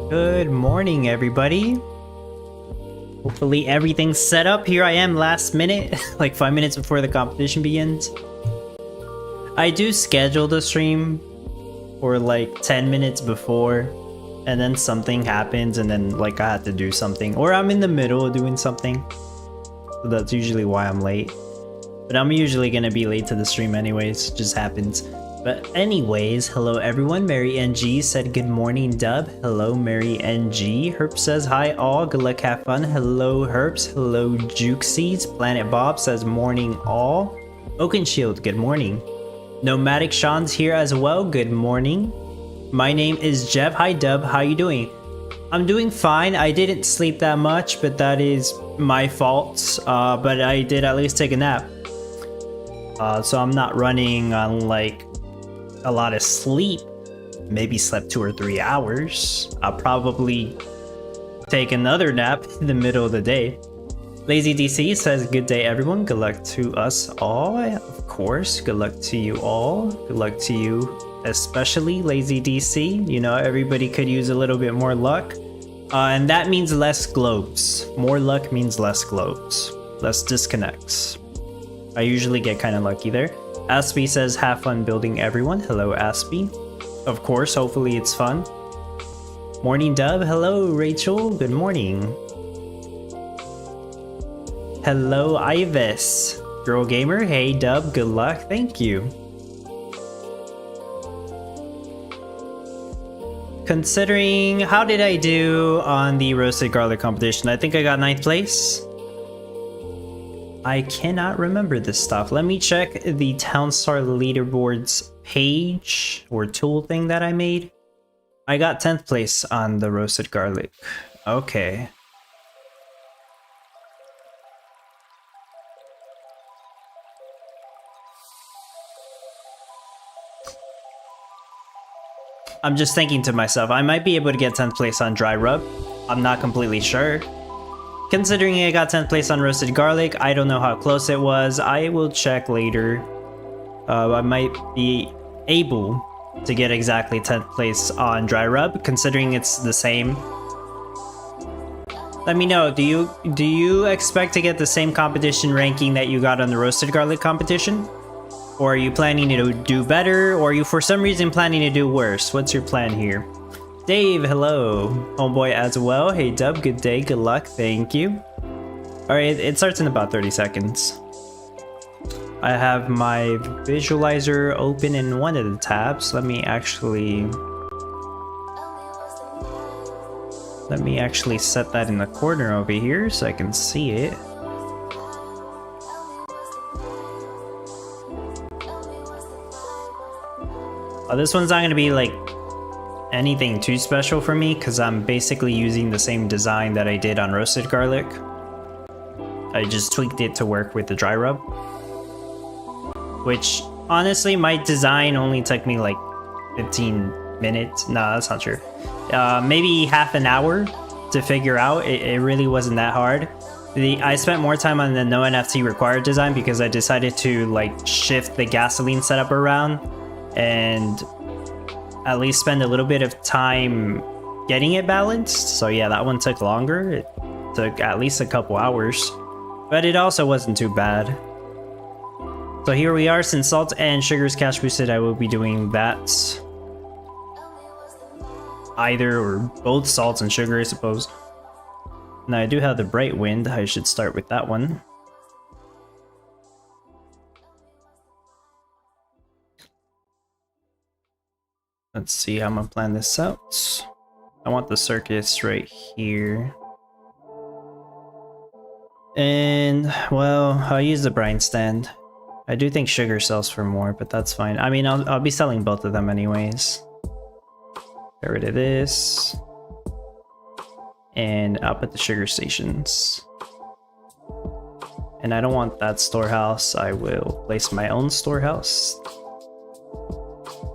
Good morning, everybody. Hopefully everything's set up. Here I am last minute, like 5 minutes before the competition begins. I do schedule the stream for like 10 minutes before, and then something happens and then like I have to do something, or I'm in the middle of doing something. So that's usually why I'm late. But I'm usually gonna be late to the stream anyways, it just happens. But anyways, hello everyone. Mary NG said good morning, Dub. Hello Mary NG. Herb says hi all. Good luck, have fun. Hello Herbs. Hello Jukeseeds. Planet Bob says morning all. Oakenshield, good morning. Nomadic Sean's here as well. Good morning. My name is Jeb. Hi Dub. How you doing? I'm doing fine. I didn't sleep that much, but that is my fault. But I did at least take a nap. So I'm not running on like a lot of sleep. Maybe slept 2 or 3 hours. I'll probably take another nap in the middle of the day. Lazy DC says good day everyone. Good luck to us all. Of course, good luck to you all. Good luck to you, especially Lazy DC. You know, everybody could use a little bit more luck. And that means less globes. More luck means less globes. Less disconnects. I usually get kind of lucky there. Aspie says have fun building everyone. Hello Aspie. Of course, hopefully it's fun. Morning Dub. Hello Rachel. Good morning. Hello Ivis. Girl Gamer. Hey Dub. Good luck. Thank you. Considering how did I do on the roasted garlic competition? I think I got 9th place. I cannot remember this stuff. Let me check the Townstar leaderboards page or tool thing that I made. I got 10th place on the roasted garlic. Okay. I'm just thinking to myself, I might be able to get 10th place on dry rub. I'm not completely sure. Considering I got 10th place on roasted garlic, I don't know how close it was. I will check later. I might be able to get exactly 10th place on dry rub, considering it's the same. Let me know, do you expect to get the same competition ranking that you got on the roasted garlic competition? Or are you planning to do better, or are you for some reason planning to do worse? What's your plan here? Dave, hello. Homeboy as well. Hey Dub, good day, good luck, thank you. Alright, it starts in about 30 seconds. I have my visualizer open in one of the tabs. Let me actually set that in the corner over here so I can see it. Oh, this one's not gonna be like anything too special for me because I'm basically using the same design that I did on roasted garlic. I just tweaked it to work with the dry rub, which honestly my design only took me like 15 minutes. No, that's not true. Maybe half an hour to figure out. It really wasn't that hard. I spent more time on the no NFT required design because I decided to like shift the gasoline setup around and at least spend a little bit of time getting it balanced. So yeah, that one took longer. It took at least a couple hours, but it also wasn't too bad. So here we are. Since salt and sugar is cash boosted, I will be doing that. Either or both salts and sugar, I suppose. Now I do have the bright wind. I should start with that one. Let's see how I'm gonna plan this out. I want the circus right here. And, well, I'll use the brine stand. I do think sugar sells for more, but that's fine. I mean, I'll be selling both of them anyways. Get rid of this. And I'll put the sugar stations. And I don't want that storehouse. I will place my own storehouse.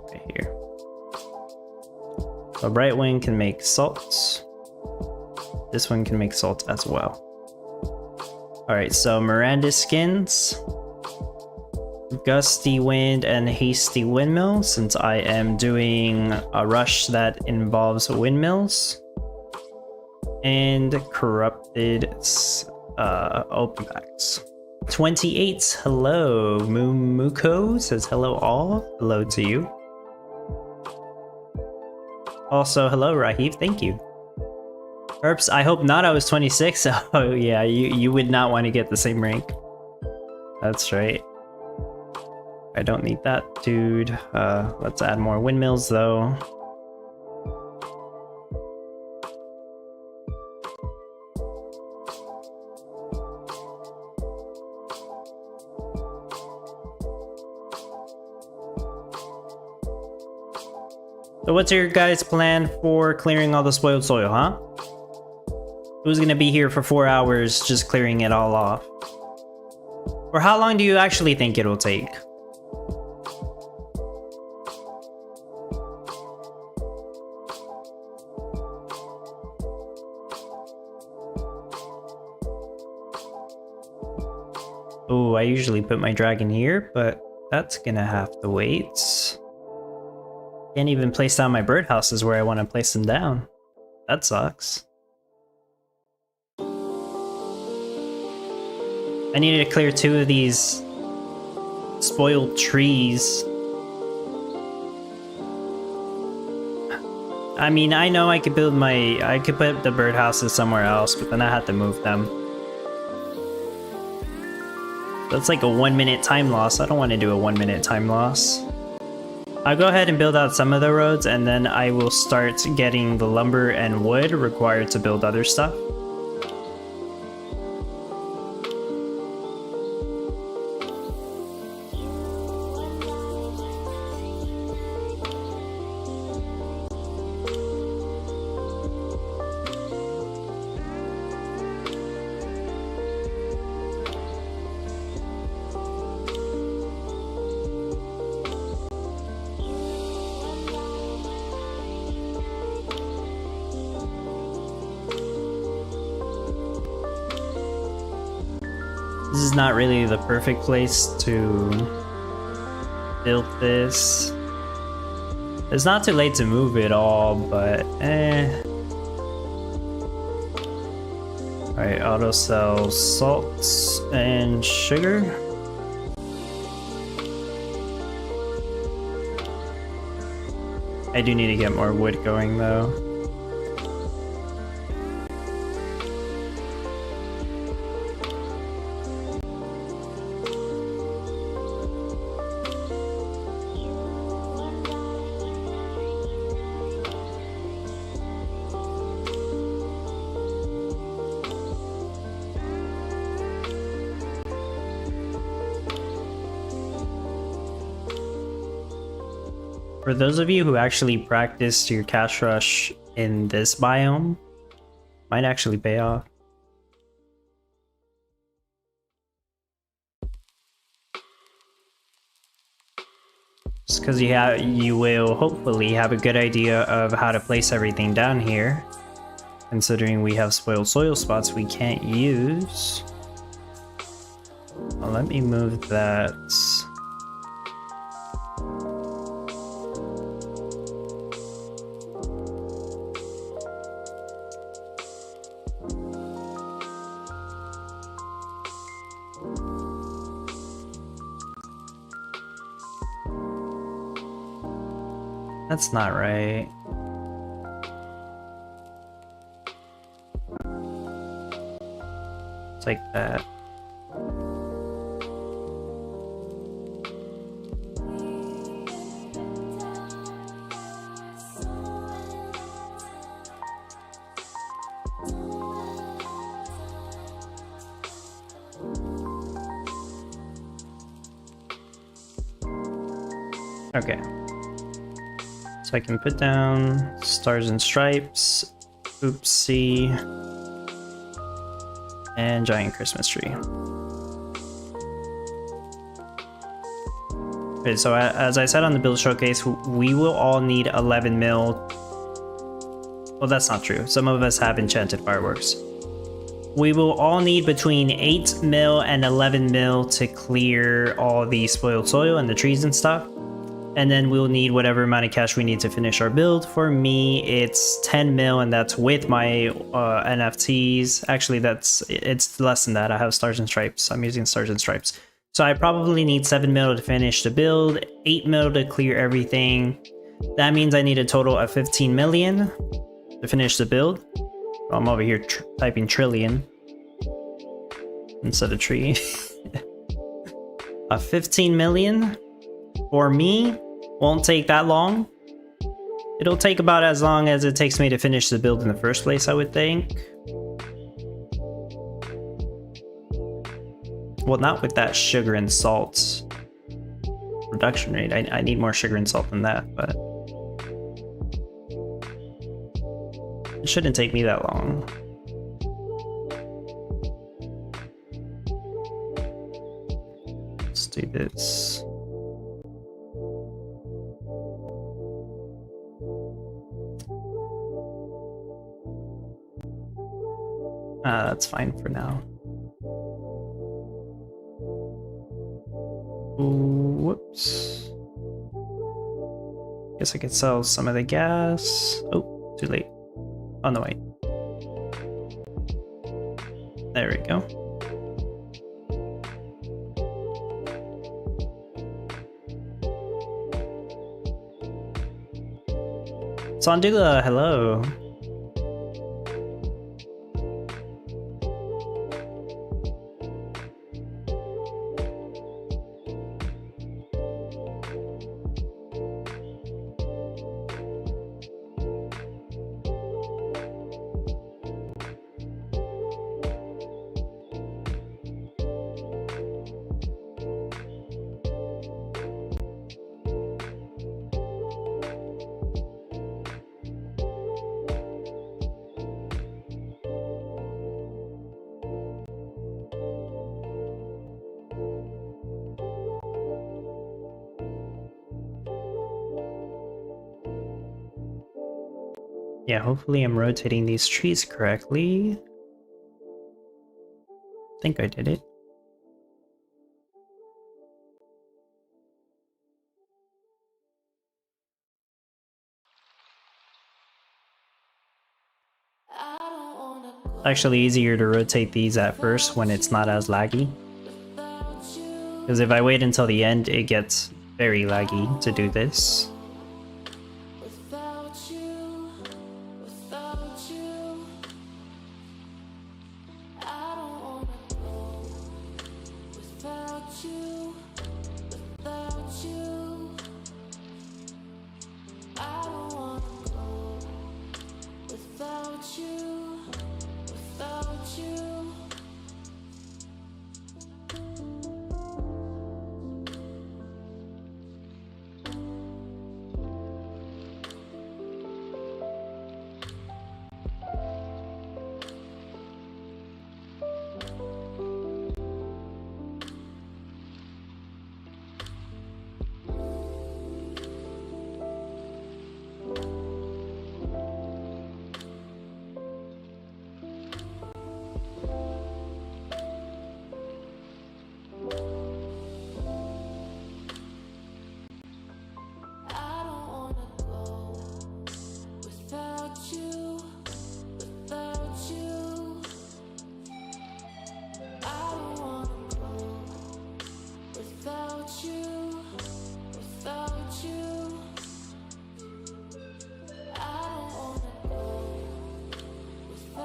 Right here. So bright wing can make salt. This one can make salt as well. Alright, so Miranda skins. Gusty Wind and Hasty Windmill, since I am doing a rush that involves windmills. And corrupted open packs. 28. Hello. Mumuko says hello all. Hello to you. Also, hello Rahif. Thank you. Herps, I hope not. I was 26. Oh yeah, you would not want to get the same rank. That's right. I don't need that, dude. Let's add more windmills though. So what's your guys' plan for clearing all the spoiled soil, huh? Who's gonna be here for 4 hours just clearing it all off? Or how long do you actually think it'll take? Oh, I usually put my dragon here, but that's gonna have to wait. Can't even place down my birdhouses where I want to place them down. That sucks. I needed to clear 2 of these spoiled trees. I mean, I know I could put the birdhouses somewhere else, but then I had to move them. That's like a 1-minute time loss. I don't want to do a 1-minute time loss. I'll go ahead and build out some of the roads, and then I will start getting the lumber and wood required to build other stuff. This is not really the perfect place to build this. It's not too late to move it all, but Alright, auto sell salts and sugar. I do need to get more wood going though. For those of you who actually practiced your cash rush in this biome, might actually pay off. Just because you will hopefully have a good idea of how to place everything down here, considering we have spoiled soil spots we can't use. Well, let me move that. That's not right. It's like that. Okay. So I can put down stars and stripes, oopsie, and giant Christmas tree. Okay, so as I said on the build showcase, we will all need 11 mil. Well, that's not true. Some of us have enchanted fireworks. We will all need between 8 mil and 11 mil to clear all the spoiled soil and the trees and stuff. And then we'll need whatever amount of cash we need to finish our build. For me, it's 10 mil, and that's with my NFTs. Actually, it's less than that. I have Stars and Stripes. I'm using Stars and Stripes. So I probably need 7 mil to finish the build, 8 mil to clear everything. That means I need a total of 15 million to finish the build. I'm over here typing trillion instead of tree. 15 million for me won't take that long. It'll take about as long as it takes me to finish the build in the first place, I would think. Well, not with that sugar and salt production rate. I need more sugar and salt than that, but it shouldn't take me that long. Let's do this. That's fine for now. Ooh, whoops. Guess I could sell some of the gas. Oh, too late. Oh, no, wait. There we go. Sondula, hello. Yeah, hopefully I'm rotating these trees correctly. I think I did it. Actually easier to rotate these at first when it's not as laggy. Because if I wait until the end, it gets very laggy to do this.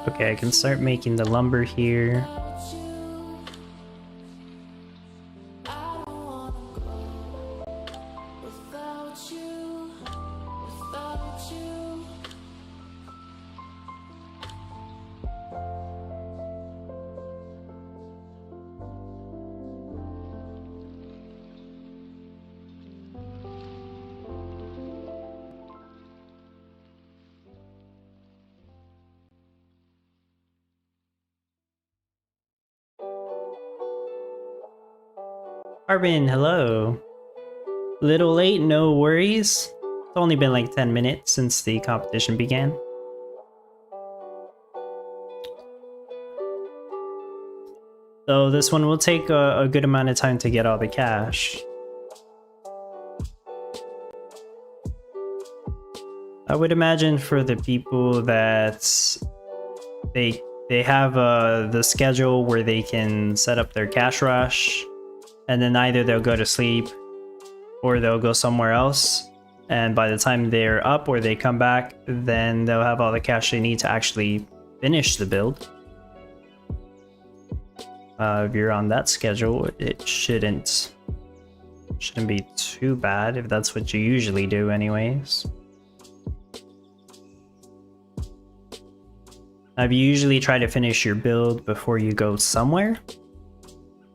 Okay, I can start making the lumber here. Arvin, hello. Little late, no worries. It's only been like 10 minutes since the competition began. So this one will take a good amount of time to get all the cash. I would imagine for the people that they have the schedule where they can set up their cash rush, and then either they'll go to sleep or they'll go somewhere else, and by the time they're up or they come back, then they'll have all the cash they need to actually finish the build. If you're on that schedule, it shouldn't be too bad if that's what you usually do anyways. If you usually try to finish your build before you go somewhere,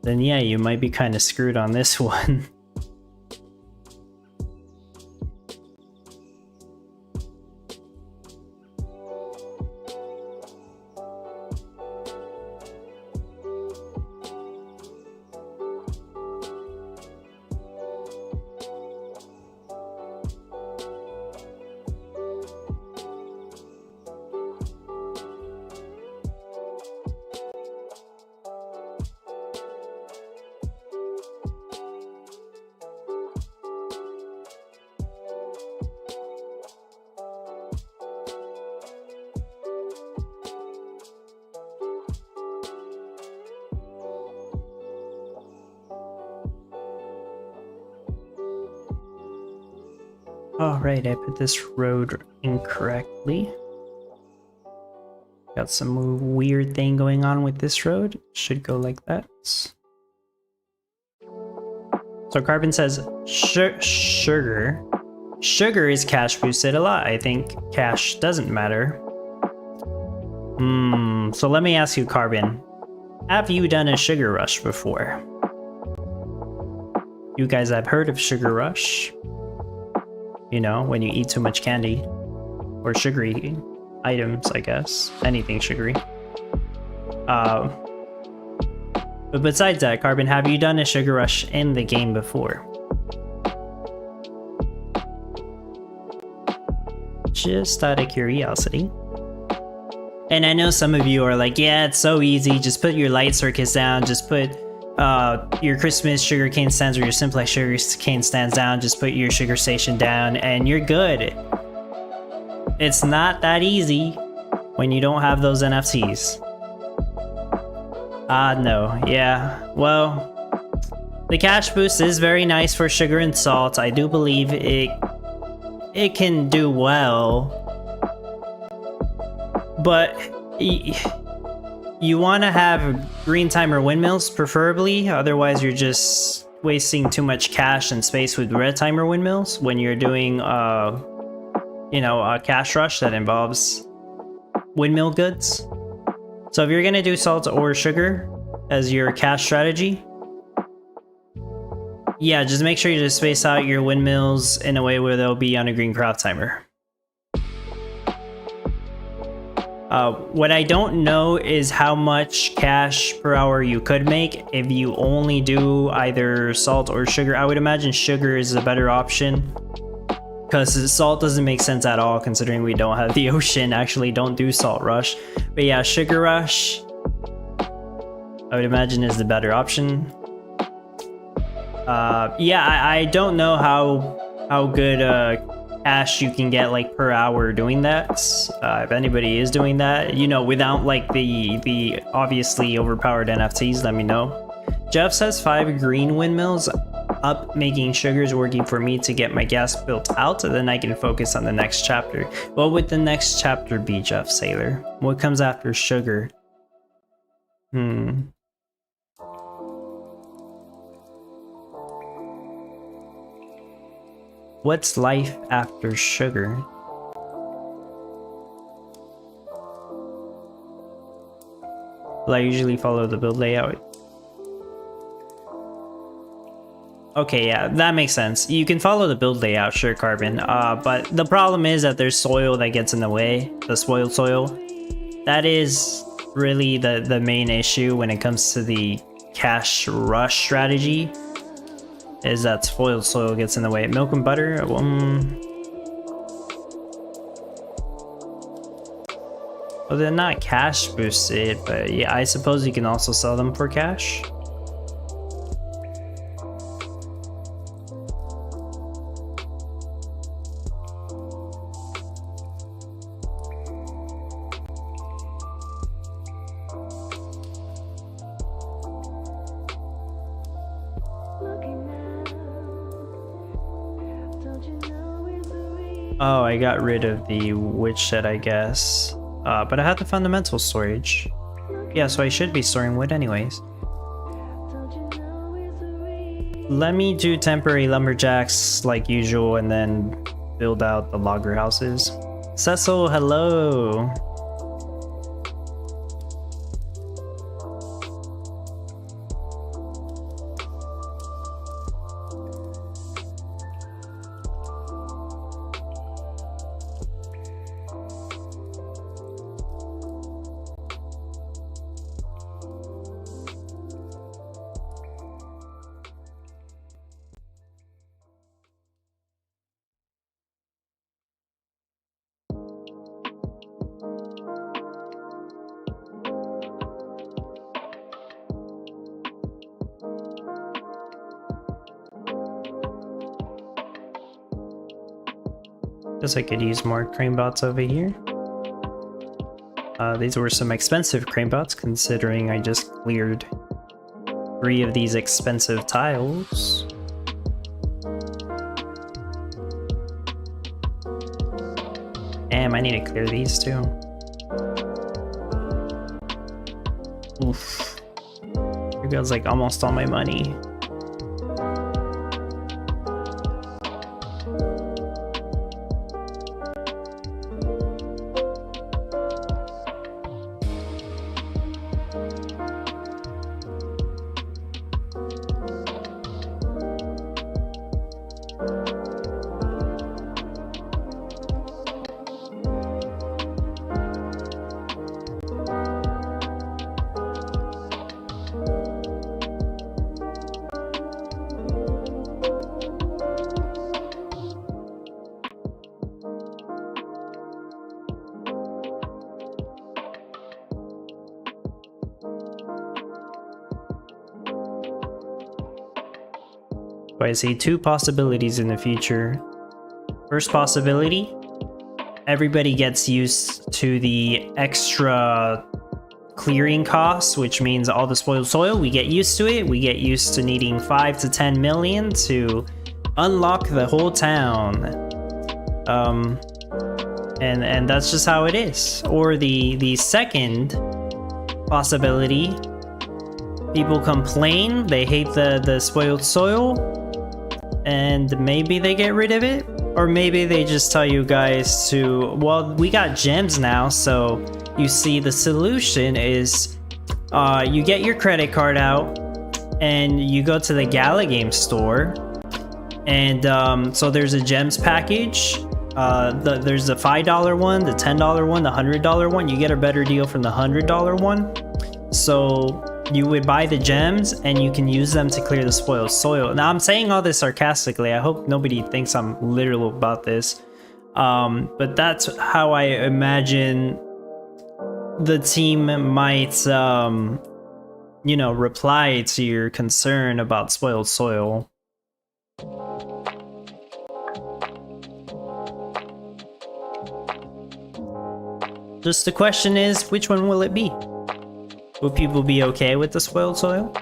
then yeah, you might be kind of screwed on this one. Alright, I put this road incorrectly. Got some weird thing going on with this road. Should go like that. So Carbon says sugar. Sugar is cash boosted a lot. I think cash doesn't matter. So let me ask you, Carbon. Have you done a sugar rush before? You guys have heard of sugar rush? You know, when you eat too much candy or sugary items, I guess. Anything sugary. But besides that, Carbon, have you done a sugar rush in the game before? Just out of curiosity. And I know some of you are like, yeah, it's so easy. Just put your light circuits down. Just put your Christmas sugarcane stands or your simplex sugarcane stands down. Just put your sugar station down and you're good. It's not that easy when you don't have those NFTs. No. Yeah. Well, the cash boost is very nice for sugar and salt. I do believe it can do well. But you want to have green timer windmills, preferably. Otherwise, you're just wasting too much cash and space with red timer windmills when you're doing, a cash rush that involves windmill goods. So if you're going to do salt or sugar as your cash strategy, yeah, just make sure you just space out your windmills in a way where they'll be on a green craft timer. What I don't know is how much cash per hour you could make if you only do either salt or sugar. I would imagine sugar is a better option because salt doesn't make sense at all considering we don't have the ocean. Actually, don't do salt rush. But yeah, sugar rush, I would imagine, is the better option. Yeah, I don't know how good cash you can get like per hour doing that. If anybody is doing that, without like the obviously overpowered NFTs, let me know. Jeff says 5 green windmills up making sugars working for me to get my gas built out, and then I can focus on the next chapter. What would the next chapter be, Jeff Sailor? What comes after sugar? What's life after sugar? Well, I usually follow the build layout. Okay, yeah, that makes sense. You can follow the build layout, sure, Carbon. But the problem is that there's soil that gets in the way, the spoiled soil. That is really the main issue when it comes to the cash rush strategy. Is that spoiled soil gets in the way. Milk and butter? Well, they're not cash boosted, but yeah, I suppose you can also sell them for cash. Oh, I got rid of the witch shed, I guess. But I have the fundamental storage. Yeah, so I should be storing wood anyways. Let me do temporary lumberjacks like usual and then build out the logger houses. Cecil, hello! Guess I could use more crane bots over here. These were some expensive crane bots considering I just cleared 3 of these expensive tiles. Damn, I need to clear these too. Oof. Here goes like almost all my money. I see 2 possibilities in the future. First possibility, everybody gets used to the extra clearing costs, which means all the spoiled soil, we get used to it. We get used to needing 5 to 10 million to unlock the whole town. And that's just how it is. Or the second possibility, people complain, they hate the spoiled soil, and maybe they get rid of it, or maybe they just tell you guys to, well, we got gems now, so you see the solution is you get your credit card out and you go to the Gala game store, and so there's a gems package. There's the $5 one, the $10 one, the $100 one. You get a better deal from the $100 one. So you would buy the gems and you can use them to clear the spoiled soil. Now I'm saying all this sarcastically. I hope nobody thinks I'm literal about this. But that's how I imagine the team might, you know, reply to your concern about spoiled soil. Just the question is, which one will it be? Will people be okay with the spoiled soil?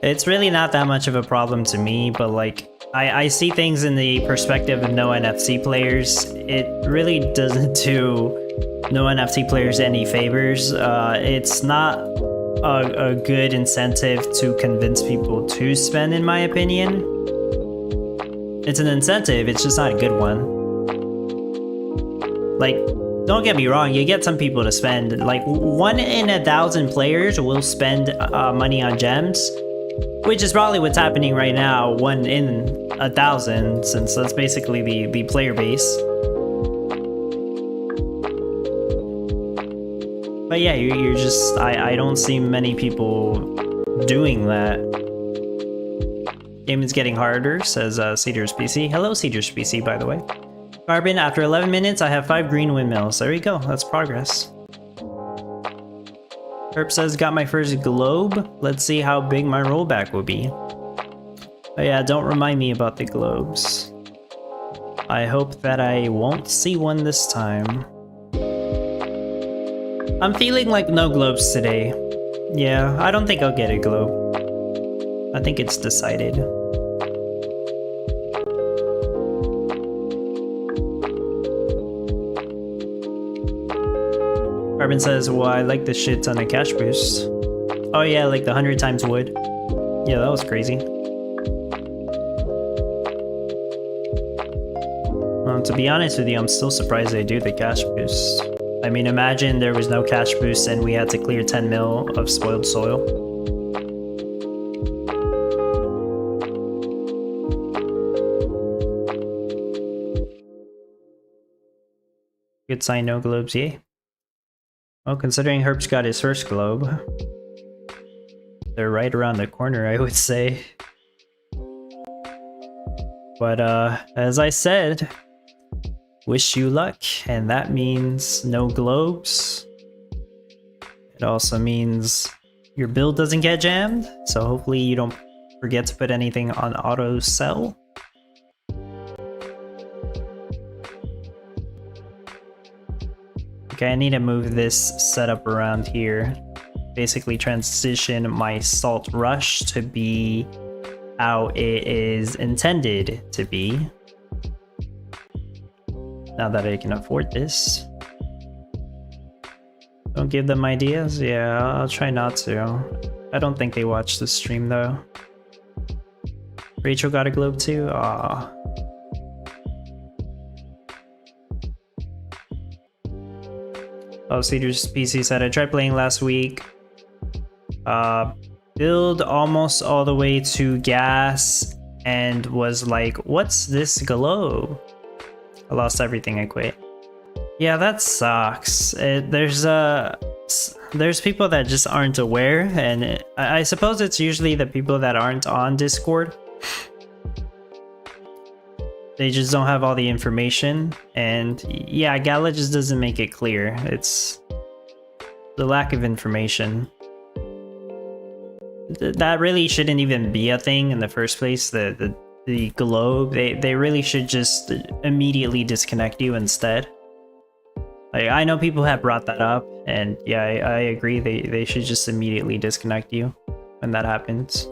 It's really not that much of a problem to me, but like, I see things in the perspective of no NFC players. It really doesn't do no NFT players any favors. It's not a good incentive to convince people to spend, in my opinion. It's an incentive, it's just not a good one. Like, don't get me wrong, you get some people to spend. Like, 1 in 1,000 players will spend money on gems, which is probably what's happening right now, 1 in 1,000, since that's basically the player base. But yeah, you're just, I don't see many people doing that. Game is getting harder, says Cedars PC. Hello, Cedars PC, by the way. Carbon, after 11 minutes, I have 5 green windmills. There we go, that's progress. Herb says, got my first globe. Let's see how big my rollback will be. Oh yeah, don't remind me about the globes. I hope that I won't see one this time. I'm feeling like no globes today. Yeah, I don't think I'll get a globe. I think it's decided. Carbon says, well, I like the shit ton of cash boost. Oh yeah, like the 100 times wood. Yeah, that was crazy. To be honest with you, I'm still surprised they do the cash boost. I mean, imagine there was no cash boost and we had to clear 10 mil of spoiled soil. Good sign, no globes, yay. Well, considering Herb's got his first globe, they're right around the corner, I would say. But as I said, wish you luck, and that means no globes. It also means your build doesn't get jammed, so hopefully you don't forget to put anything on auto sell. Okay, I need to move this setup around here. Basically transition my salt rush to be how it is intended to be. Now that I can afford this. Don't give them ideas? Yeah, I'll try not to. I don't think they watch the stream though. Rachel got a globe too? Aww. Oh, Cedar's PC said, I tried playing last week. Build almost all the way to gas and was like, what's this globe? I lost everything, I quit. Yeah, that sucks. There's people that just aren't aware, and I suppose it's usually the people that aren't on Discord. They just don't have all the information, and yeah, Gala just doesn't make it clear. It's the lack of information. That really shouldn't even be a thing in the first place. The globe, they really should just immediately disconnect you instead. Like, I know people have brought that up, and yeah, I agree. They should just immediately disconnect you when that happens,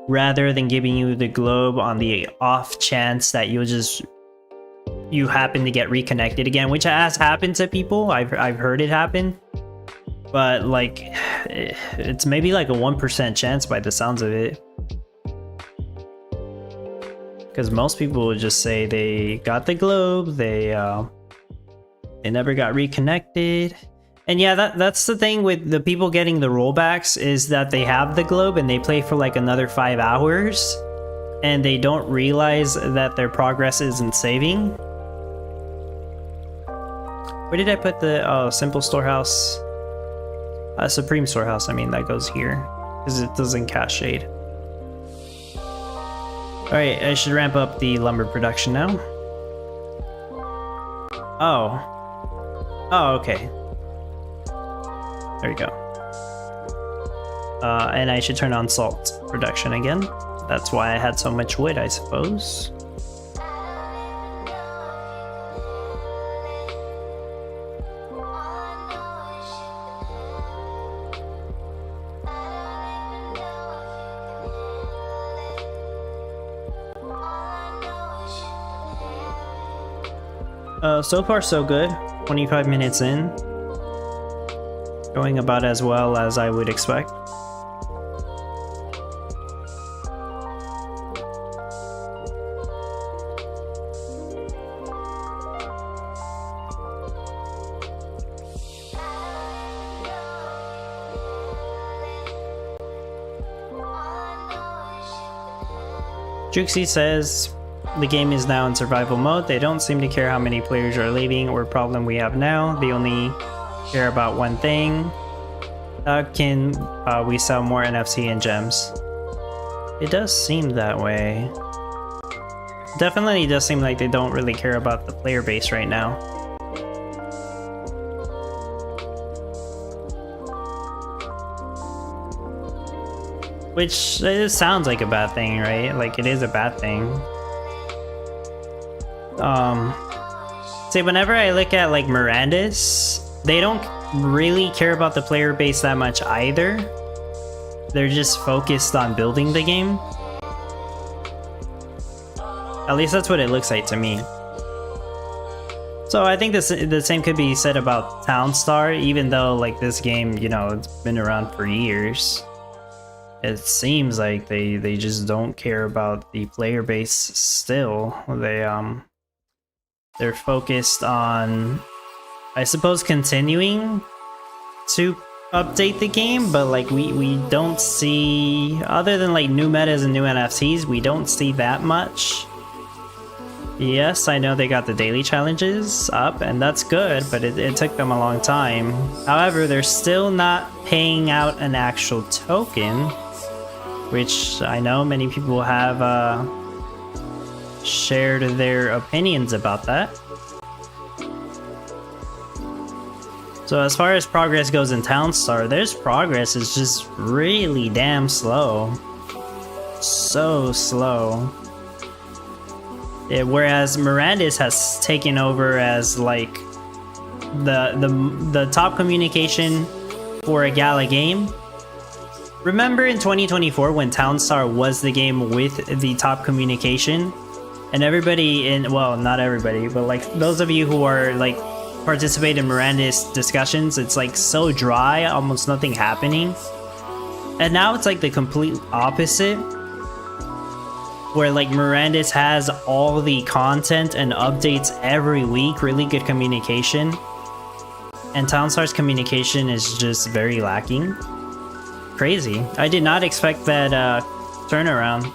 rather than giving you the globe on the off chance that you happen to get reconnected again, which has happened to people. I've heard it happen, but like it's maybe like a 1% chance by the sounds of it, because most people would just say they got the globe, they never got reconnected. And yeah, that's the thing with the people getting the rollbacks, is that they have the globe and they play for like another 5 hours and they don't realize that their progress isn't saving. Where did I put the simple storehouse? Supreme storehouse, I mean, that goes here because it doesn't cast shade. Alright, I should ramp up the lumber production now. Oh, okay. There we go. And I should turn on salt production again. That's why I had so much wood, I suppose. So far so good. 25 minutes in. Going about as well as I would expect. Juxie says the game is now in survival mode. They don't seem to care how many players are leaving or problem we have now. They only care about one thing. How can we sell more NFC and gems? It does seem that way. Definitely does seem like they don't really care about the player base right now. Which it sounds like a bad thing, right? Like, it is a bad thing. See, whenever I look at like Miranda's, they don't really care about the player base that much either. they're just focused on building the game. At least that's what it looks like to me. So I think the same could be said about Townstar, even though like this game, you know, it's been around for years. It seems like they just don't care about the player base still. They're focused on, I suppose, continuing to update the game, but like we don't see, other than like new metas and new NFTs, we don't see that much. Yes, I know they got the daily challenges up, and that's good, but it took them a long time. However, they're still not paying out an actual token, which I know many people have shared their opinions about that. So as far as progress goes in Townstar, there's progress, it's just really damn slow. So slow. Yeah, whereas Mirandis has taken over as like the top communication for a Gala game. Remember in 2024 when Townstar was the game with the top communication, and everybody in, well, not everybody, but like those of you who are like participate in Mirandis discussions, it's like so dry, almost nothing happening. And now it's like the complete opposite, where like Mirandis has all the content and updates every week, really good communication, and Townstar's communication is just very lacking. Crazy. I did not expect that turnaround.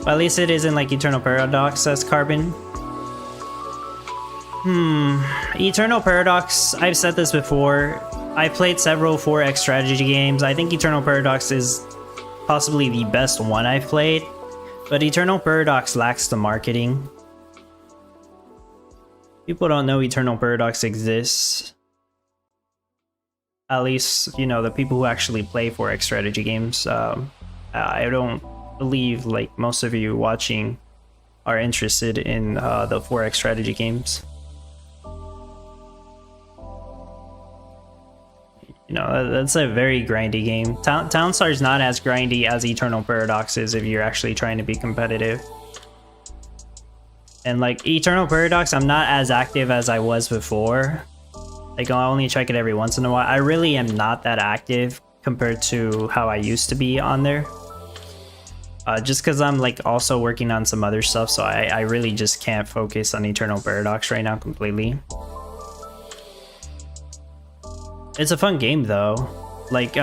Well, at least it isn't like Eternal Paradox as Carbon. Eternal Paradox, I've said this before, I played several 4X strategy games. I think Eternal Paradox is possibly the best one I've played, but Eternal Paradox lacks the marketing. People don't know Eternal Paradox exists. At least, you know, the people who actually play 4X strategy games. I don't believe like most of you watching are interested in the 4X strategy games. You know, that's a very grindy game. Townstar is not as grindy as Eternal Paradox is if you're actually trying to be competitive. And like Eternal Paradox, I'm not as active as I was before. Like I'll only check it every once in a while. I really am not that active compared to how I used to be on there. Just because I'm like also working on some other stuff, so I really just can't focus on Eternal Paradox right now completely. It's a fun game though. Like,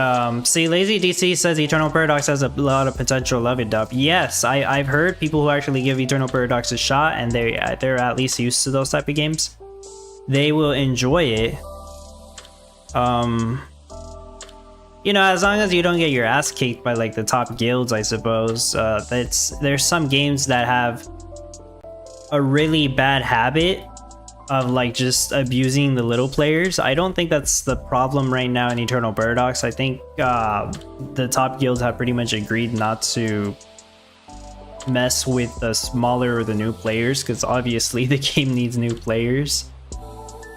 see, Lazy DC says Eternal Paradox has a lot of potential, love it up. Yes, I've heard people who actually give Eternal Paradox a shot, and they're at least used to those type of games. They will enjoy it. You know, as long as you don't get your ass kicked by like the top guilds, I suppose. There's some games that have a really bad habit of like just abusing the little players. I don't think that's the problem right now in Eternal Paradox. I think the top guilds have pretty much agreed not to mess with the smaller or the new players, because obviously the game needs new players.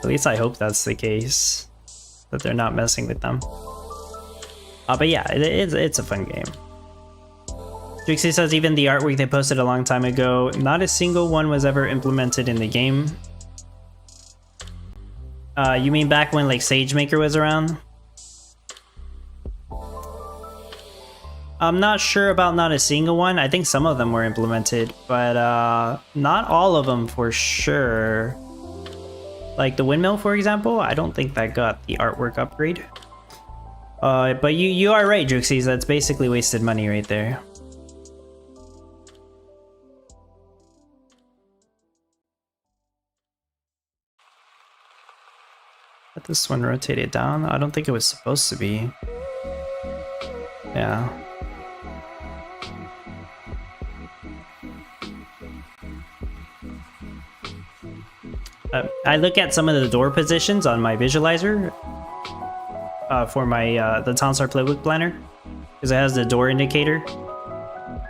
At least I hope that's the case, that they're not messing with them. But yeah, it's a fun game. Trixie says even the artwork they posted a long time ago, not a single one was ever implemented in the game. You mean back when like SageMaker was around? I'm not sure about not a single one. I think some of them were implemented, but not all of them for sure. Like the windmill, for example, I don't think that got the artwork upgrade. But you are right, Juxies. That's basically wasted money right there. Let this one rotate it down. I don't think it was supposed to be. Yeah. I look at some of the door positions on my visualizer for my the Townstar Playbook Planner, because it has the door indicator,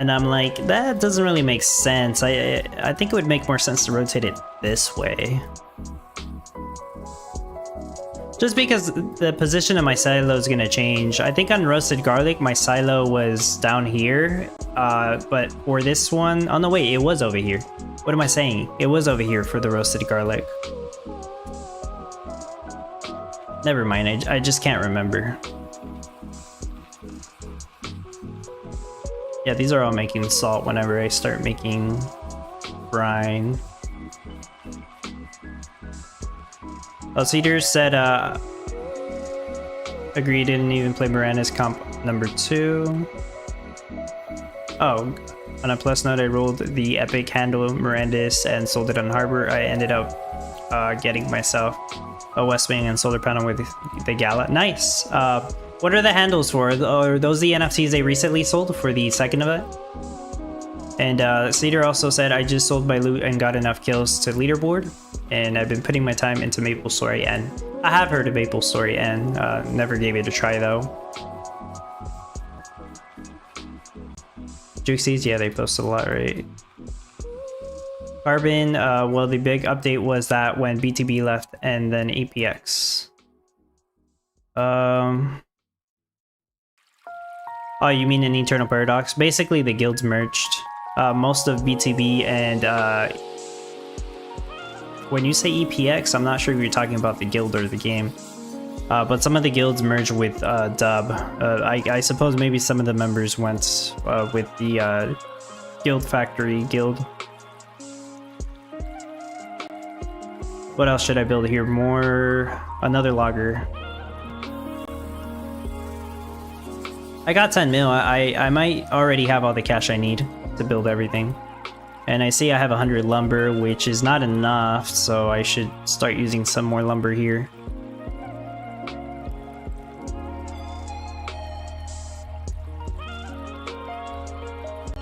and I'm like, that doesn't really make sense. I think it would make more sense to rotate it this way. Just because the position of my silo is gonna change. I think on roasted garlic, my silo was down here. But for this one, oh no, wait, it was over here. What am I saying? It was over here for the roasted garlic. Never mind, I just can't remember. Yeah, these are all making salt whenever I start making brine. Oh, Cedar said, agree, didn't even play Miranda's comp number 2. Oh, on a plus note, I rolled the epic handle Mirandis and sold it on Harbor. I ended up getting myself a West Wing and solar panel with the Gala. Nice. What are the handles for? Are those the NFTs they recently sold for the second event? And Cedar also said, I just sold my loot and got enough kills to leaderboard, and I've been putting my time into Maple Story N. I have heard of Maple Story N, never gave it a try though. Juxies, yeah, they post a lot, right? Carbon, well, the big update was that when BTB left and then APX. Oh, you mean an Eternal Paradox? Basically, the guilds merged. Most of BTB and when you say EPX, I'm not sure if you're talking about the guild or the game. But some of the guilds merged with Dub. I suppose maybe some of the members went with the Guild Factory guild. What else should I build here? Another logger. I got 10 mil. I might already have all the cash I need to build everything. And I see I have 100 lumber, which is not enough, so I should start using some more lumber here.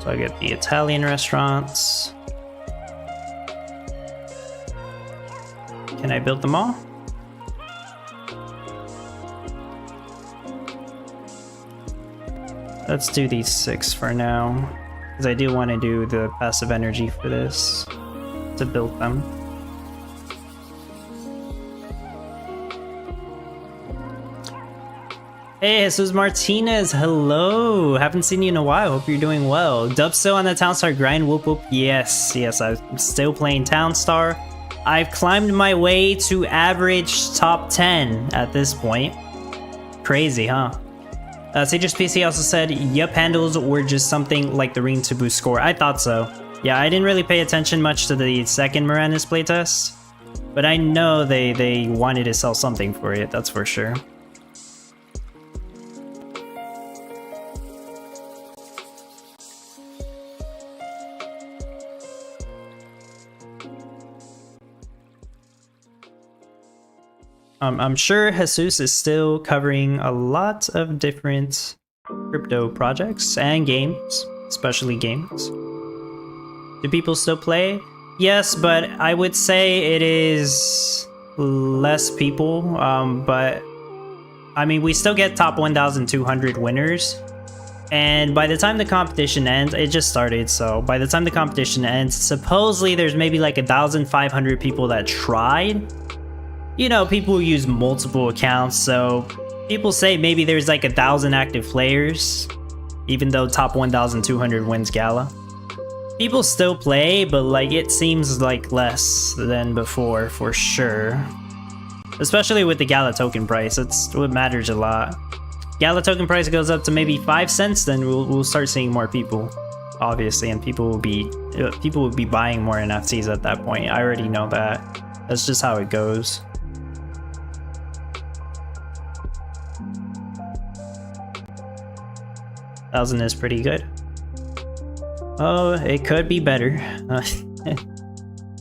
So I get the Italian restaurants. Can I build them all? Let's do these 6 for now, because I do want to do the passive energy for this to build them. Hey, Jesus Martinez, hello! Haven't seen you in a while, hope you're doing well. Dub still on the Townstar grind, whoop whoop. Yes, I'm still playing Townstar. I've climbed my way to average top 10 at this point. Crazy, huh? Sage's PC also said, yup, handles were just something like the ring to boost score. I thought so. Yeah, I didn't really pay attention much to the second Miranda's playtest, but I know they wanted to sell something for it, that's for sure. I'm sure Jesus is still covering a lot of different crypto projects and games, especially games. Do people still play? Yes, but I would say it is less people, but I mean, we still get top 1,200 winners. And by the time the competition ends, it just started, so by the time the competition ends, supposedly there's maybe like 1,500 people that tried. You know, people who use multiple accounts, so people say maybe there's like 1,000 active players, even though top 1,200 wins Gala. People still play, but like it seems like less than before for sure. Especially with the Gala token price, that's what matters a lot. Gala token price goes up to maybe 5 cents, then we'll start seeing more people, obviously, and people will be buying more NFTs at that point. I already know that. That's just how it goes. $1,000 is pretty good. Oh, it could be better.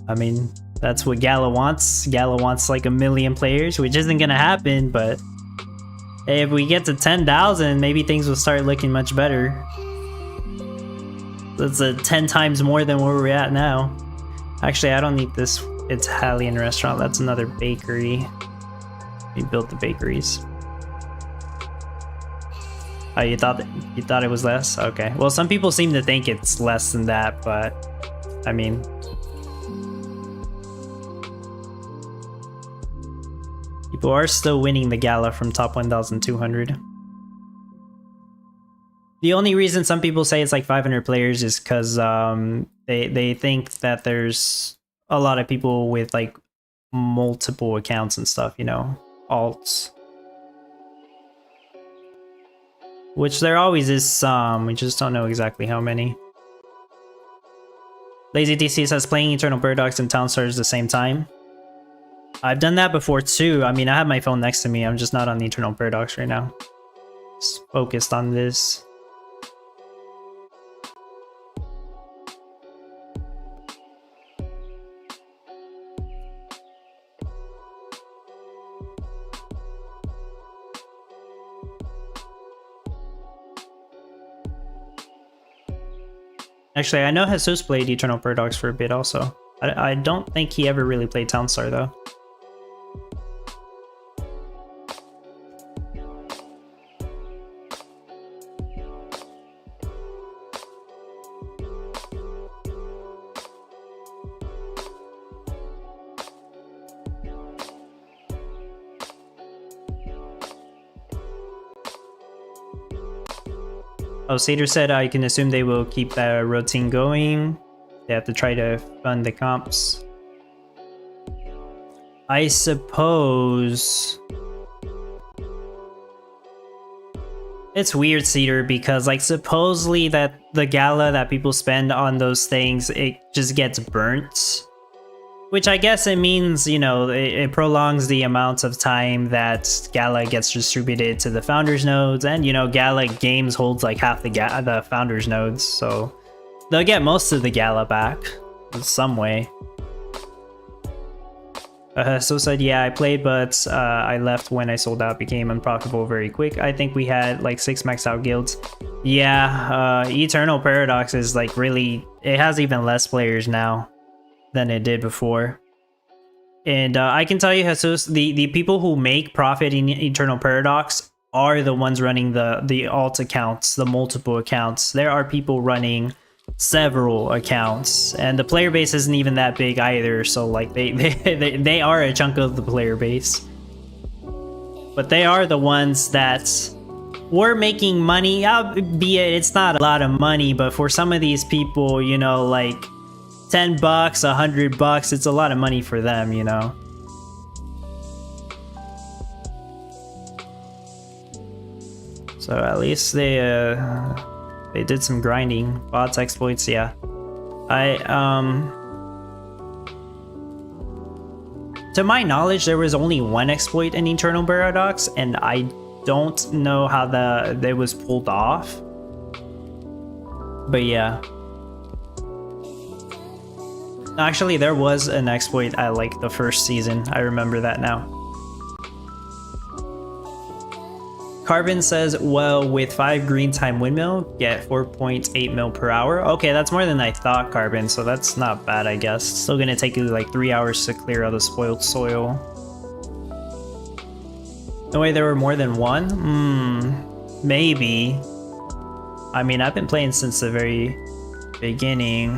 I mean, that's what Gala wants. Gala wants like 1 million players, which isn't gonna happen, but if we get to 10,000, maybe things will start looking much better. That's 10 times more than where we're at now. Actually, I don't need this Italian restaurant. That's another bakery. We built the bakeries. Oh, you thought it was less? Okay. Well, some people seem to think it's less than that, but I mean, People are still winning the Gala from top 1,200. The only reason some people say it's like 500 players is because they think that there's a lot of people with like multiple accounts and stuff, you know, alts. Which there always is some, we just don't know exactly how many. Lazy DC says playing Eternal Paradox and Town Stars at the same time. I've done that before too. I mean, I have my phone next to me. I'm just not on the Eternal Paradox right now. Just focused on this. Actually, I know Jesus played Eternal Paradox for a bit also. I don't think he ever really played Townstar though. Oh, Sater said I can assume they will keep that routine going. They have to try to fund the comps. I suppose... It's weird, Cedar, because like supposedly that the Gala that people spend on those things, it just gets burnt. Which I guess it means, you know, it prolongs the amount of time that Gala gets distributed to the Founders nodes, and you know, Gala Games holds like half the Founders nodes, so they'll get most of the Gala back in some way. So said, yeah, I played, but I left when I sold out, became unprofitable very quick. I think we had like 6 maxed out guilds. Yeah, Eternal Paradox is like really, it has even less players now than it did before. And I can tell you, Jesus, the people who make profit in Eternal Paradox are the ones running the alt accounts, the multiple accounts. There are people running several accounts, and the player base isn't even that big either, so like they are a chunk of the player base. But they are the ones that were making money, albeit it's not a lot of money, but for some of these people, you know, like $10, $100, it's a lot of money for them, you know. So at least they did some grinding. Bots, exploits, yeah. To my knowledge, there was only one exploit in Eternal Paradox, and I don't know how that was pulled off. But yeah. Actually, there was an exploit at like the first season. I remember that now. Carbon says, well, with 5 green time windmill, get 4.8 mil per hour. Okay, that's more than I thought, Carbon, so that's not bad, I guess. Still gonna take you like 3 hours to clear all the spoiled soil. No way there were more than one? Maybe. I mean, I've been playing since the very beginning.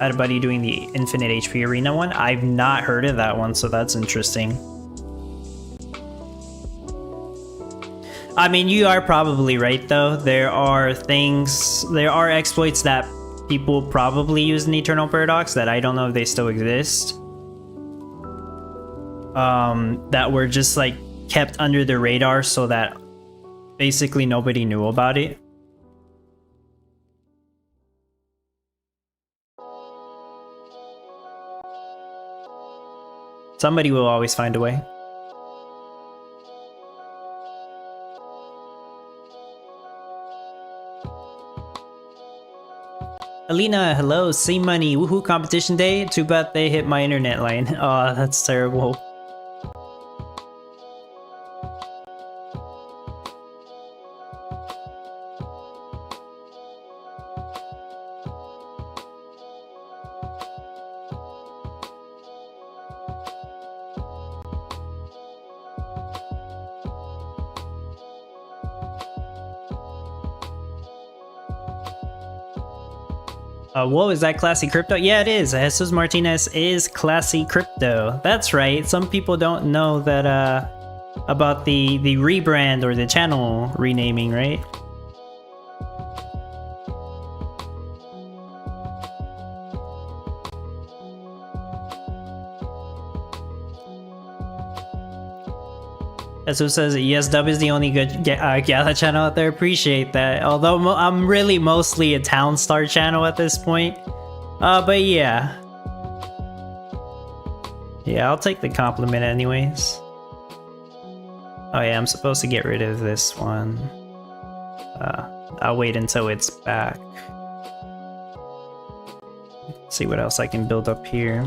I had a buddy doing the Infinite HP Arena one. I've not heard of that one, so that's interesting. I mean, you are probably right, though. There are exploits that people probably use in Eternal Paradox that I don't know if they still exist. That were just like kept under the radar so that basically nobody knew about it. Somebody will always find a way. Alina, hello, C Money, woohoo competition day. Too bad they hit my internet line. Oh, that's terrible. Whoa, is that classy crypto? Yeah, it is. Jesus Martinez is classy crypto. That's right. Some people don't know that about the rebrand or the channel renaming, right? Jesus says, yes, Dub is the only good Gala channel out there. Appreciate that. Although I'm really mostly a Town Star channel at this point. But yeah. Yeah, I'll take the compliment anyways. Oh yeah, I'm supposed to get rid of this one. I'll wait until it's back. Let's see what else I can build up here.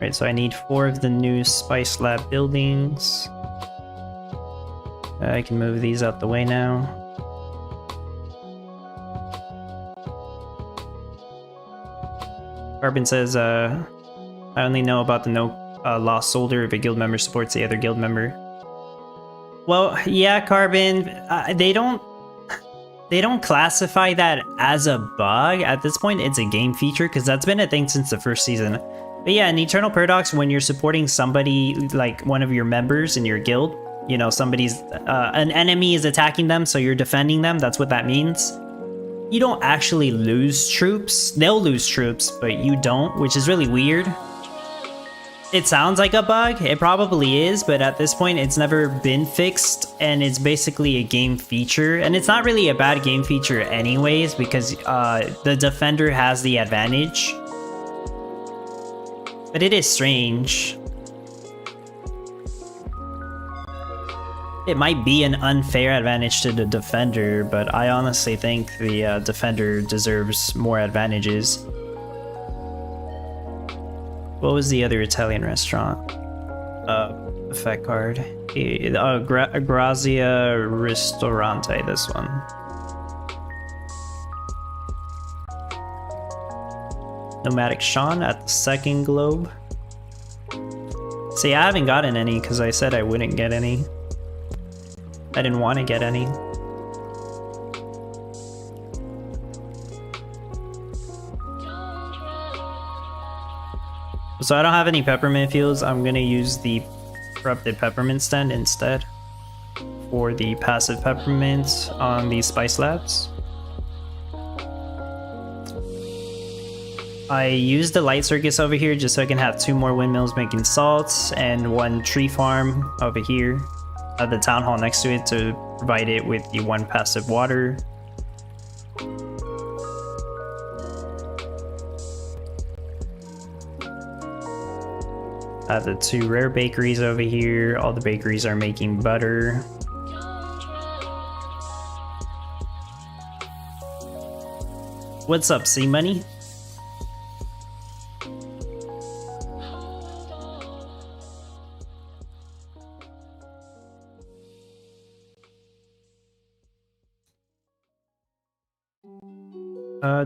Right, so I need 4 of the new Spice Lab buildings. I can move these out the way now. Carbon says, I only know about the no lost soldier if a guild member supports the other guild member. Well, yeah, Carbon, they don't classify that as a bug. At this point, it's a game feature, because that's been a thing since the first season. But yeah, in Eternal Paradox, when you're supporting somebody, like one of your members in your guild, you know, somebody's, an enemy is attacking them, so you're defending them, that's what that means. You don't actually lose troops. They'll lose troops, but you don't, which is really weird. It sounds like a bug, it probably is, but at this point it's never been fixed, and it's basically a game feature. And it's not really a bad game feature anyways, because the defender has the advantage. But it is strange. It might be an unfair advantage to the defender, but I honestly think the defender deserves more advantages. What was the other Italian restaurant? Effect card. Grazia Ristorante, this one. Nomadic Sean at the second globe. See, I haven't gotten any because I said I wouldn't get any. I didn't want to get any. So I don't have any peppermint fields. I'm gonna use the corrupted peppermint stand instead for the passive peppermint on the spice labs. I used the light circus over here just so I can have 2 more windmills making salts and 1 tree farm over here at the town hall next to it to provide it with the 1 passive water. I have the 2 rare bakeries over here. All the bakeries are making butter. What's up, C-Money?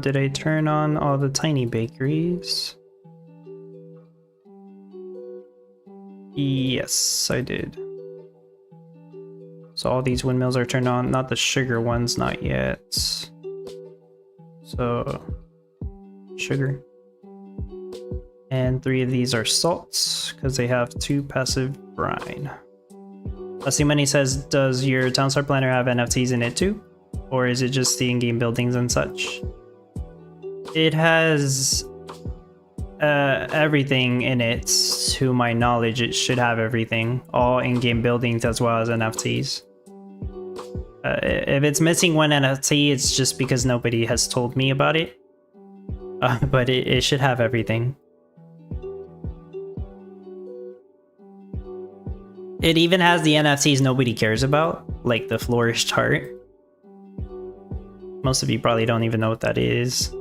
Did I turn on all the tiny bakeries? Yes, I did. So all these windmills are turned on, not the sugar ones, not yet. So, sugar. And 3 of these are salts, because they have 2 passive brine. Lusty Money says, does your Townstar Planner have NFTs in it too? Or is it just the in-game buildings and such? It has everything in it, to my knowledge. It should have everything. All in-game buildings as well as NFTs. If it's missing 1 NFT, it's just because nobody has told me about it. But it should have everything. It even has the NFTs nobody cares about, like the Flourish chart. Most of you probably don't even know what that is.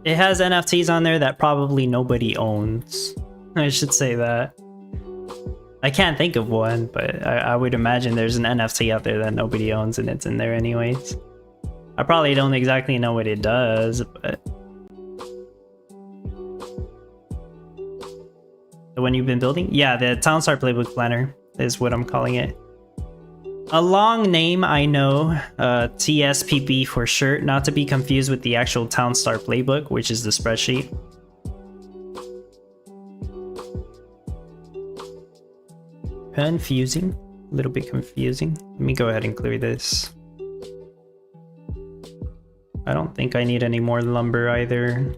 It has NFTs on there that probably nobody owns. I should say that. I can't think of one, but I would imagine there's an NFT out there that nobody owns and it's in there anyways. I probably don't exactly know what it does, but... The one you've been building? Yeah, the Townstar Playbook Planner is what I'm calling it. A long name, I know. TSPP for sure, not to be confused with the actual Townstar Playbook, which is the spreadsheet. Confusing, a little bit confusing. Let me go ahead and clear this. I don't think I need any more lumber either.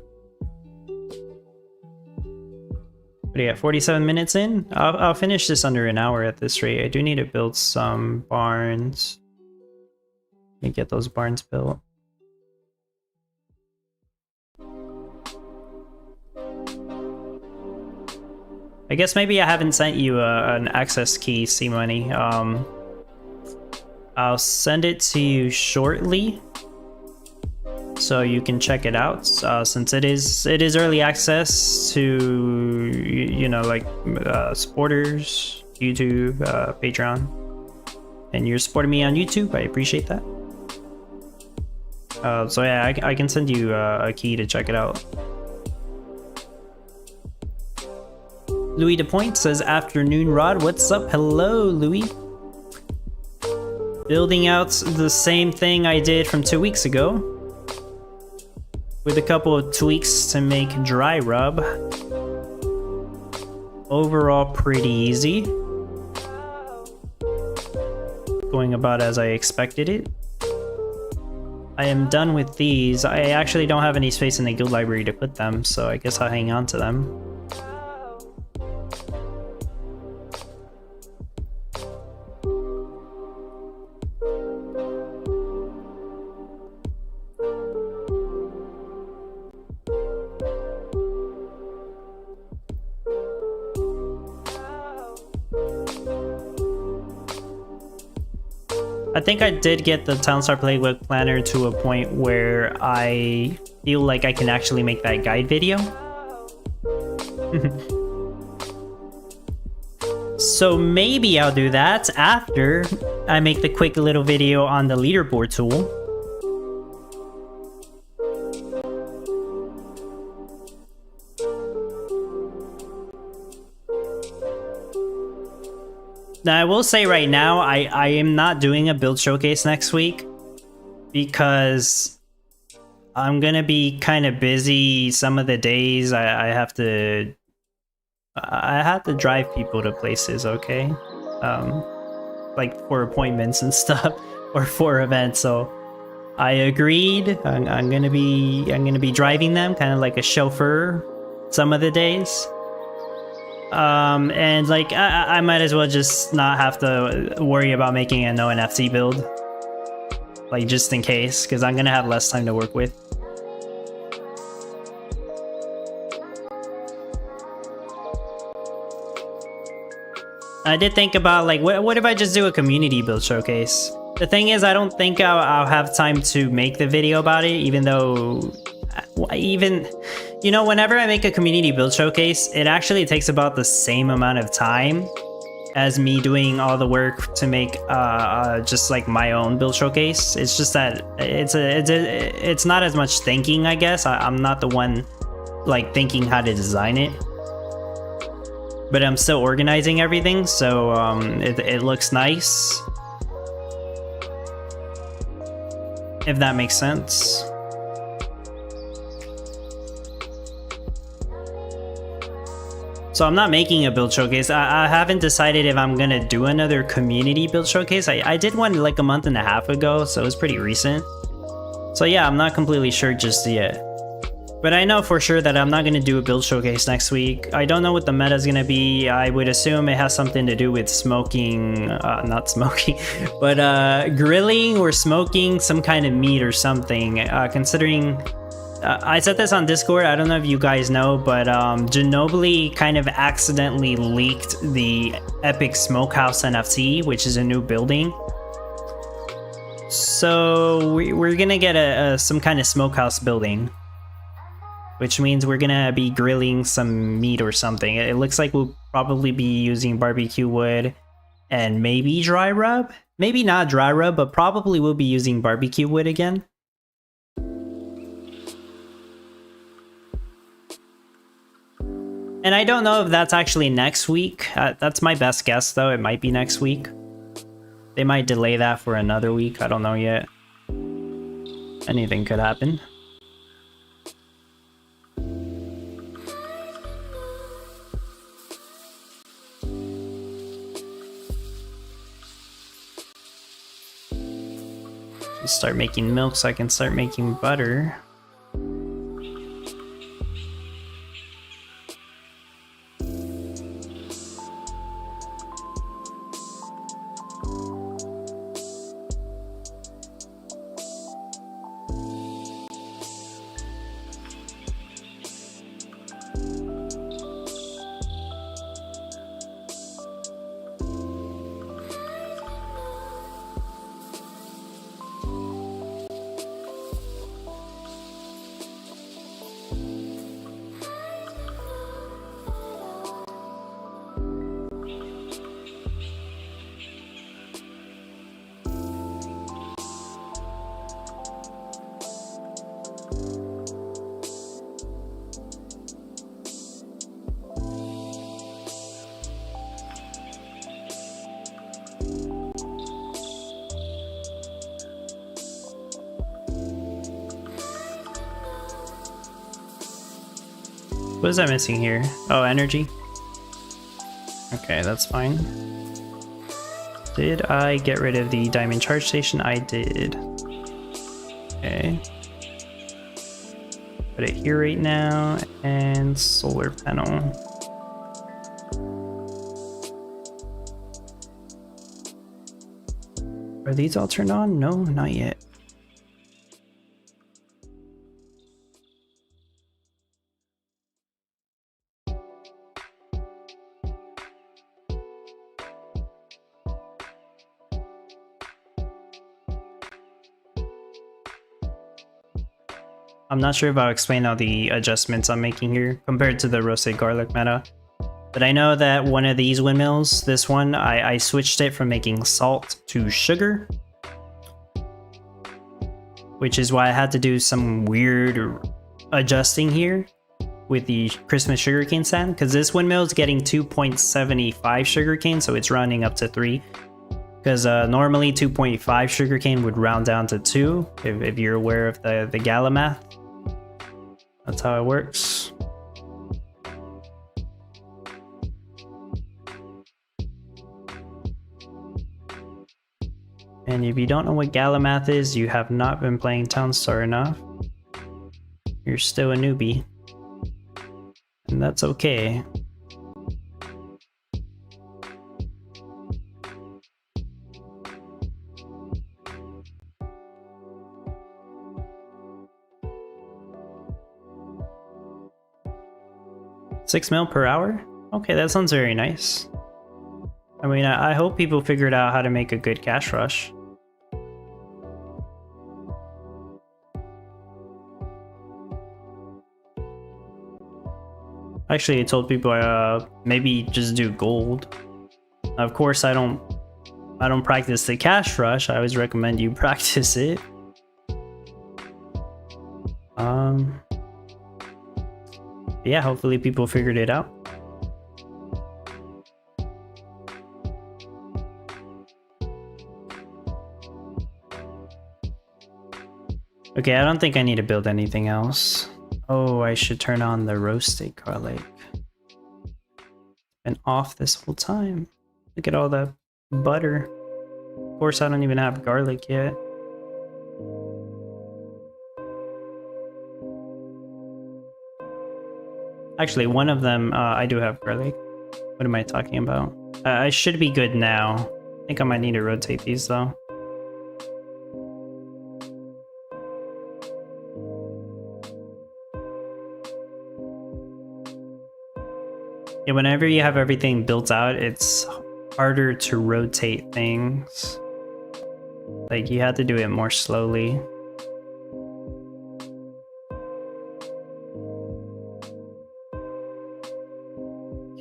But yeah, 47 minutes in. I'll finish this under an hour at this rate. I do need to build some barns. Let me get those barns built. I guess maybe I haven't sent you an access key, C-Money. I'll send it to you shortly, so you can check it out. Since it is early access to, you know, like supporters, YouTube, Patreon, and you're supporting me on YouTube. I appreciate that. So yeah, I can send you a key to check it out. Louis DePoint says, afternoon Rod, what's up? Hello, Louis. Building out the same thing I did from 2 weeks ago, with a couple of tweaks to make dry rub. Overall, pretty easy. Going about as I expected it. I am done with these. I actually don't have any space in the guild library to put them, so I guess I'll hang on to them. I think I did get the Townstar Playbook Planner to a point where I feel like I can actually make that guide video. So maybe I'll do that after I make the quick little video on the leaderboard tool. Now, I will say right now, I am not doing a build showcase next week because I'm gonna be kind of busy some of the days. I have to drive people to places, okay? Like for appointments and stuff, or for events. So I agreed. I'm gonna be driving them, kind of like a chauffeur, some of the days. And like I might as well just not have to worry about making a no NFT build, like just in case, because I'm gonna have less time to work with. I did think about like what if I just do a community build showcase. The thing is, I don't think I'll have time to make the video about it, even though you know, whenever I make a community build showcase, it actually takes about the same amount of time as me doing all the work to make just like my own build showcase. It's just that it's not as much thinking, I guess. I'm not the one like thinking how to design it, but I'm still organizing everything, so it looks nice, if that makes sense. So I'm not making a build showcase. I haven't decided if I'm gonna do another community build showcase. I did one like a month and a half ago, so it was pretty recent. So yeah, I'm not completely sure just yet. But I know for sure that I'm not gonna do a build showcase next week. I don't know what the meta is gonna be. I would assume it has something to do with smoking, not smoking, but grilling or smoking some kind of meat or something, considering I said this on Discord. I don't know if you guys know, but Ginobili kind of accidentally leaked the Epic Smokehouse NFT, which is a new building. So we're gonna get some kind of smokehouse building, which means we're gonna be grilling some meat or something. It looks like we'll probably be using barbecue wood and maybe dry rub. Maybe not dry rub, but probably we'll be using barbecue wood again. And I don't know if that's actually next week. That's my best guess, though. It might be next week. They might delay that for another week. I don't know yet. Anything could happen. Start making milk so I can start making butter. What is that missing here? Oh, energy. Okay, that's fine. Did I get rid of the diamond charge station? I did. Okay. Put it here right now, and solar panel. Are these all turned on? No, not yet. I'm not sure if I'll explain all the adjustments I'm making here compared to the roasted garlic meta. But I know that one of these windmills, this one, I switched it from making salt to sugar. Which is why I had to do some weird adjusting here with the Christmas sugarcane stand. Because this windmill is getting 2.75 sugarcane, so it's rounding up to 3. Because normally 2.5 sugarcane would round down to 2, if you're aware of the Gala math. That's how it works. And if you don't know what Gala math is, you have not been playing Townstar enough. You're still a newbie. And that's okay. $6 mil per hour? Okay, that sounds very nice. I mean, I hope people figured out how to make a good cash rush. Actually, I told people maybe just do gold. Of course, I don't practice the cash rush. I always recommend you practice it. Yeah, hopefully people figured it out. Okay, I don't think I need to build anything else. Oh, I should turn on the roasted garlic. Been off this whole time. Look at all that butter. Of course, I don't even have garlic yet. Actually, one of them, I do have garlic. What am I talking about? I should be good now. I think I might need to rotate these, though. Yeah, whenever you have everything built out, it's harder to rotate things. Like, you have to do it more slowly.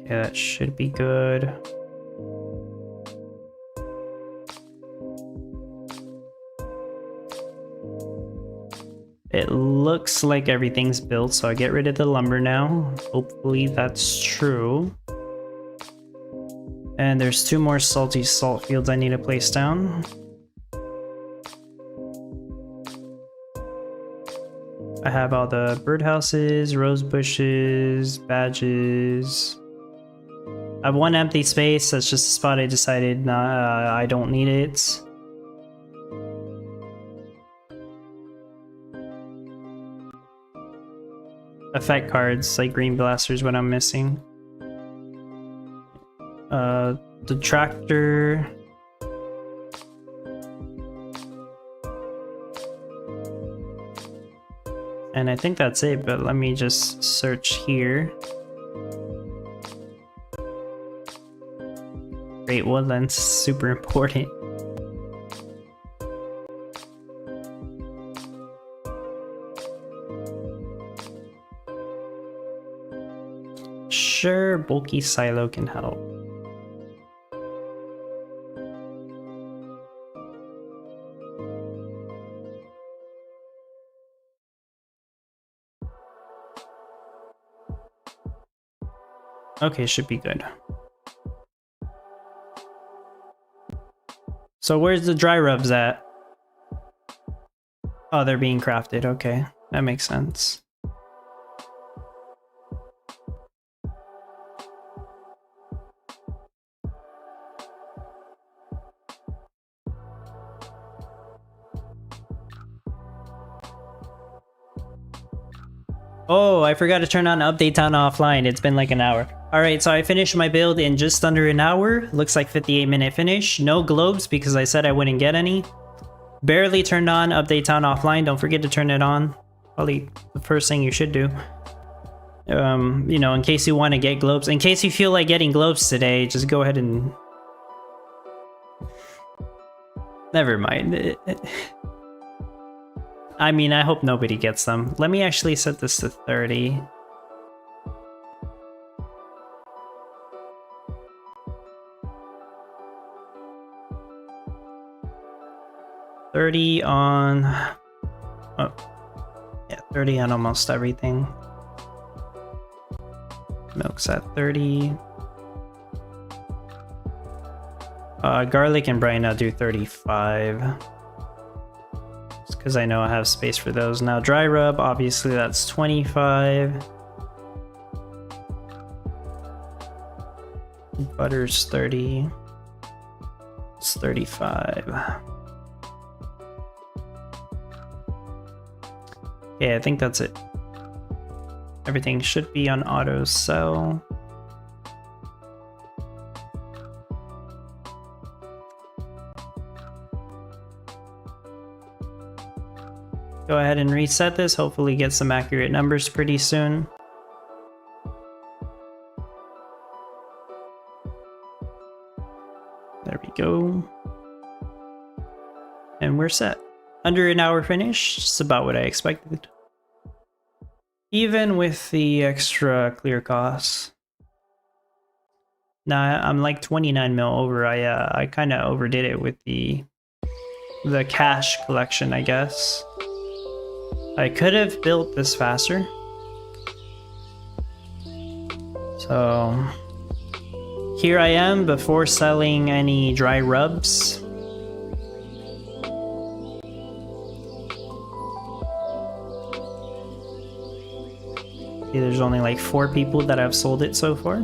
Yeah, that should be good. It looks like everything's built, so I get rid of the lumber now. Hopefully that's true. And there's 2 more salty salt fields I need to place down. I have all the birdhouses, rose bushes, badges. I have 1 empty space. That's just a spot I decided I don't need it. Effect cards, like green blasters, what I'm missing. The tractor. And I think that's it, but let me just search here. Great woodlands, super important. Sure, bulky silo can help. Okay, should be good. So where's the dry rubs at? Oh, they're being crafted. Okay, that makes sense. Oh, I forgot to turn on update town offline. It's been like an hour. Alright, so I finished my build in just under an hour. Looks like 58-minute finish. No globes because I said I wouldn't get any. Barely turned on update town offline. Don't forget to turn it on. Probably the first thing you should do. You know, in case you want to get globes. In case you feel like getting globes today, just go ahead and... Never mind. I mean, I hope nobody gets them. Let me actually set this to 30. $30 on... Oh. Yeah, 30 on almost everything. Milk's at 30. Garlic and brine, I'll do 35. Because I know I have space for those. Now dry rub, obviously that's 25. Butter's 30. It's 35. Yeah, I think that's it. Everything should be on auto sell. Go ahead and reset this, hopefully get some accurate numbers pretty soon. There we go. And we're set. Under an hour finish, just about what I expected. Even with the extra clear costs. Now I'm like 29 mil over. I kind of overdid it with the cash collection, I guess. I could have built this faster. So here I am before selling any dry rubs. See, there's only like 4 people that have sold it so far.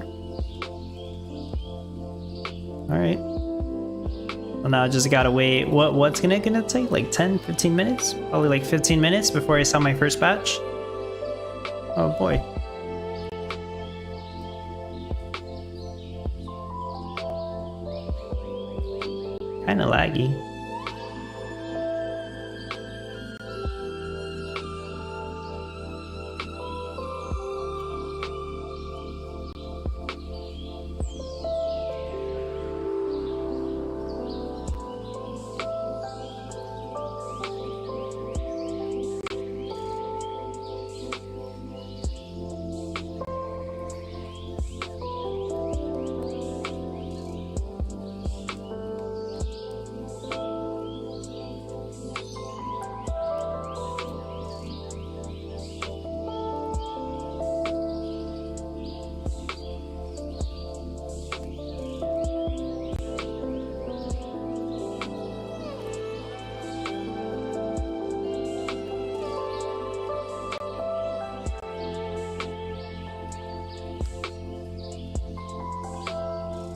Alright. Well, now I just gotta wait. What's gonna take? Like 10, 15 minutes? Probably like 15 minutes before I sell my first batch. Oh boy. Kinda laggy.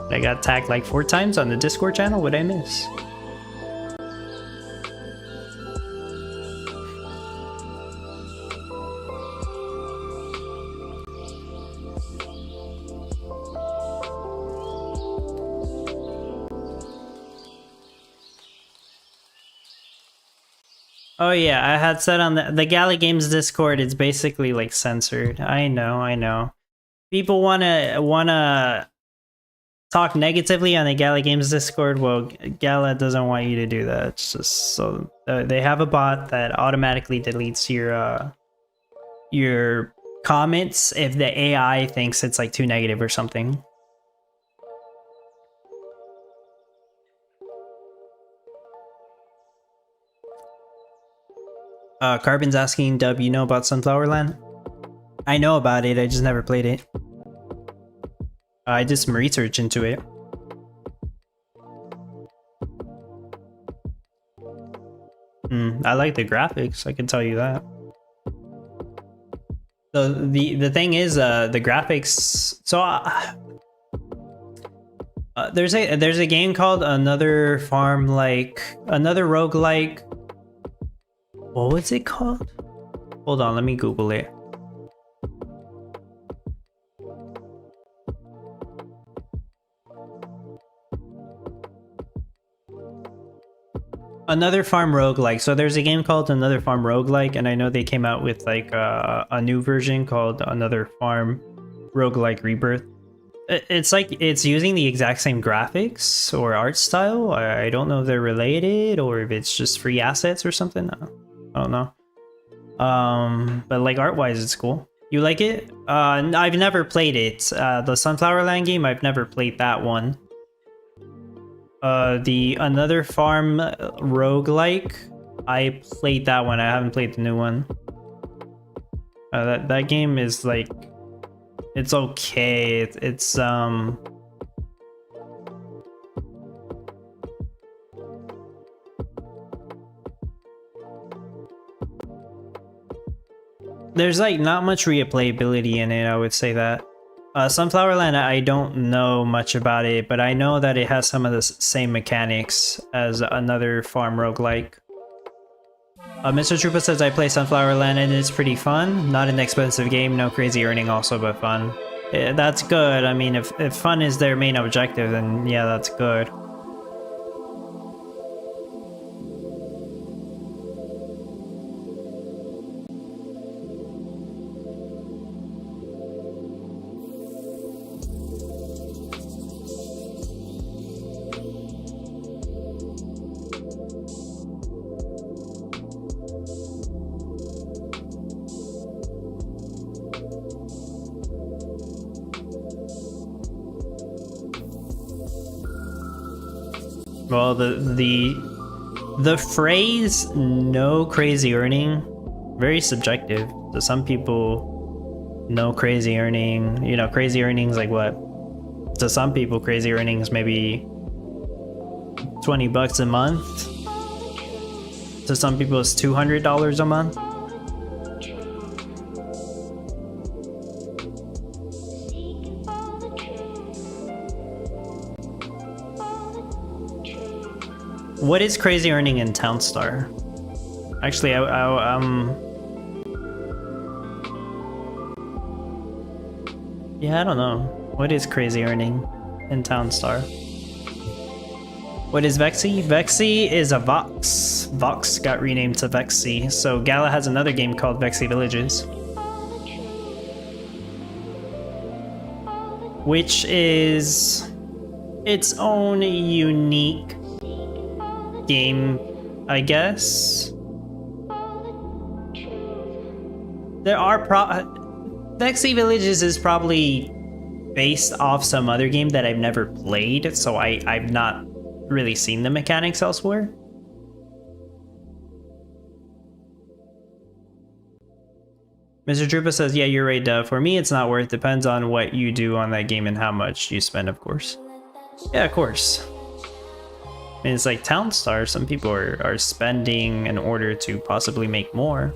I got tagged like 4 times on the Discord channel. What'd I miss? Oh yeah, I had said on the Gala Games Discord, it's basically like censored. I know. People wanna talk negatively on the Gala Games Discord. Well, Gala doesn't want you to do that. It's just so they have a bot that automatically deletes your comments if the AI thinks it's like too negative or something. Carbon's asking, Dub, you know about Sunflower Land? I know about it, I just never played it. I did some research into it. I like the graphics, I can tell you that. So the thing is, the graphics. So there's a game called Another Roguelike. What was it called? Hold on, let me Google it. Another Farm Roguelike. So there's a game called Another Farm Roguelike, and I know they came out with like a new version called Another Farm Roguelike Rebirth. It's like it's using the exact same graphics or art style. I don't know if they're related or if it's just free assets or something. I don't know. But like art-wise, it's cool. You like it? I've never played it. The Sunflower Land game, I've never played that one. The Another Farm Roguelike, I played that one. I haven't played the new one. That game is like, it's okay. It's there's like not much replayability in it, I would say that. Sunflower Land, I don't know much about it, but I know that it has some of the same mechanics as Another Farm Roguelike. Mr. Troopa says, I play Sunflower Land and it's pretty fun. Not an expensive game, no crazy earning also, but fun. Yeah, that's good. I mean, if fun is their main objective, then yeah, that's good. Well, the phrase "no crazy earning" very subjective. To some people, no crazy earning, you know, crazy earnings like what? To some people, crazy earnings maybe $20 a month. To some people, it's $200 a month. What is crazy earning in Townstar? Actually, yeah, I don't know. What is crazy earning in Townstar? What is Vexy? Vexy is a Vox. Vox got renamed to Vexy. So Gala has another game called Vexy Villages, which is its own unique game, I guess. There are Vexy Villages is probably based off some other game that I've never played, so I've not really seen the mechanics elsewhere. Mr. Drupa says, yeah, you're right, Duh. For me, it's not worth. Depends on what you do on that game and how much you spend, of course. Yeah, of course. I mean, it's like Townstar. Some people are spending in order to possibly make more.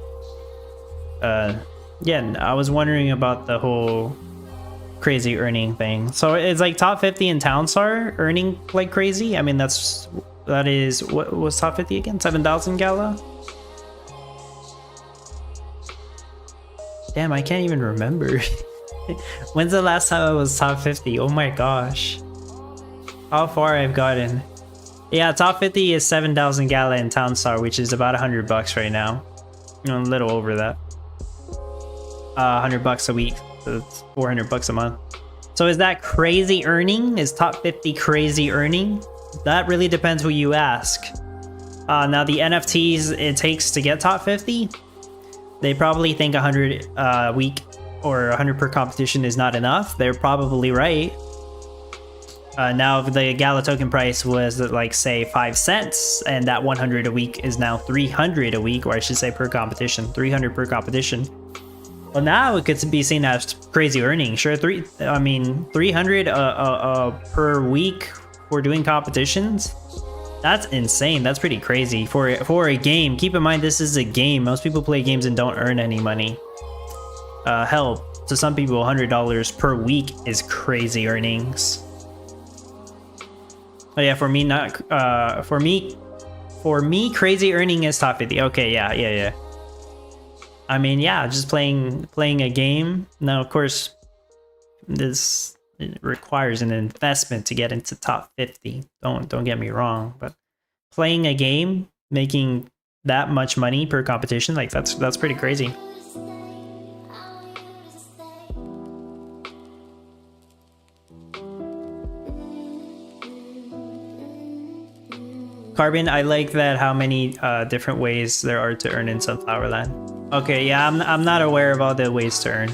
Yeah, I was wondering about the whole crazy earning thing. So it's like top 50 in Townstar earning like crazy. I mean, that is what was top 50 again? 7,000 Gala. Damn, I can't even remember. When's the last time I was top 50? Oh my gosh. How far I've gotten. Yeah, top 50 is 7,000 Gala in Townstar, which is about $100 right now. You know, a little over that. $100 a week. So it's $400 a month. So is that crazy earning? Is top 50 crazy earning? That really depends who you ask. Now the NFTs it takes to get top 50, they probably think 100 a week or 100 per competition is not enough. They're probably right. Now if the Gala token price was like say 5 cents and that 100 a week is now 300 a week, or I should say per competition, 300 per competition. Well, now it could be seen as crazy earning. Sure, 300 per week for doing competitions. That's insane. That's pretty crazy for a game. Keep in mind, this is a game. Most people play games and don't earn any money. Hell, to some people, $100 per week is crazy earnings. Oh yeah, for me, crazy earning is top 50. Okay, yeah. I mean, yeah, just playing a game. Now, of course, this requires an investment to get into top 50. Don't get me wrong, but playing a game, making that much money per competition, like that's pretty crazy. Carbon, I like that how many different ways there are to earn in Sunflower Land. Okay, yeah, I'm not aware of all the ways to earn.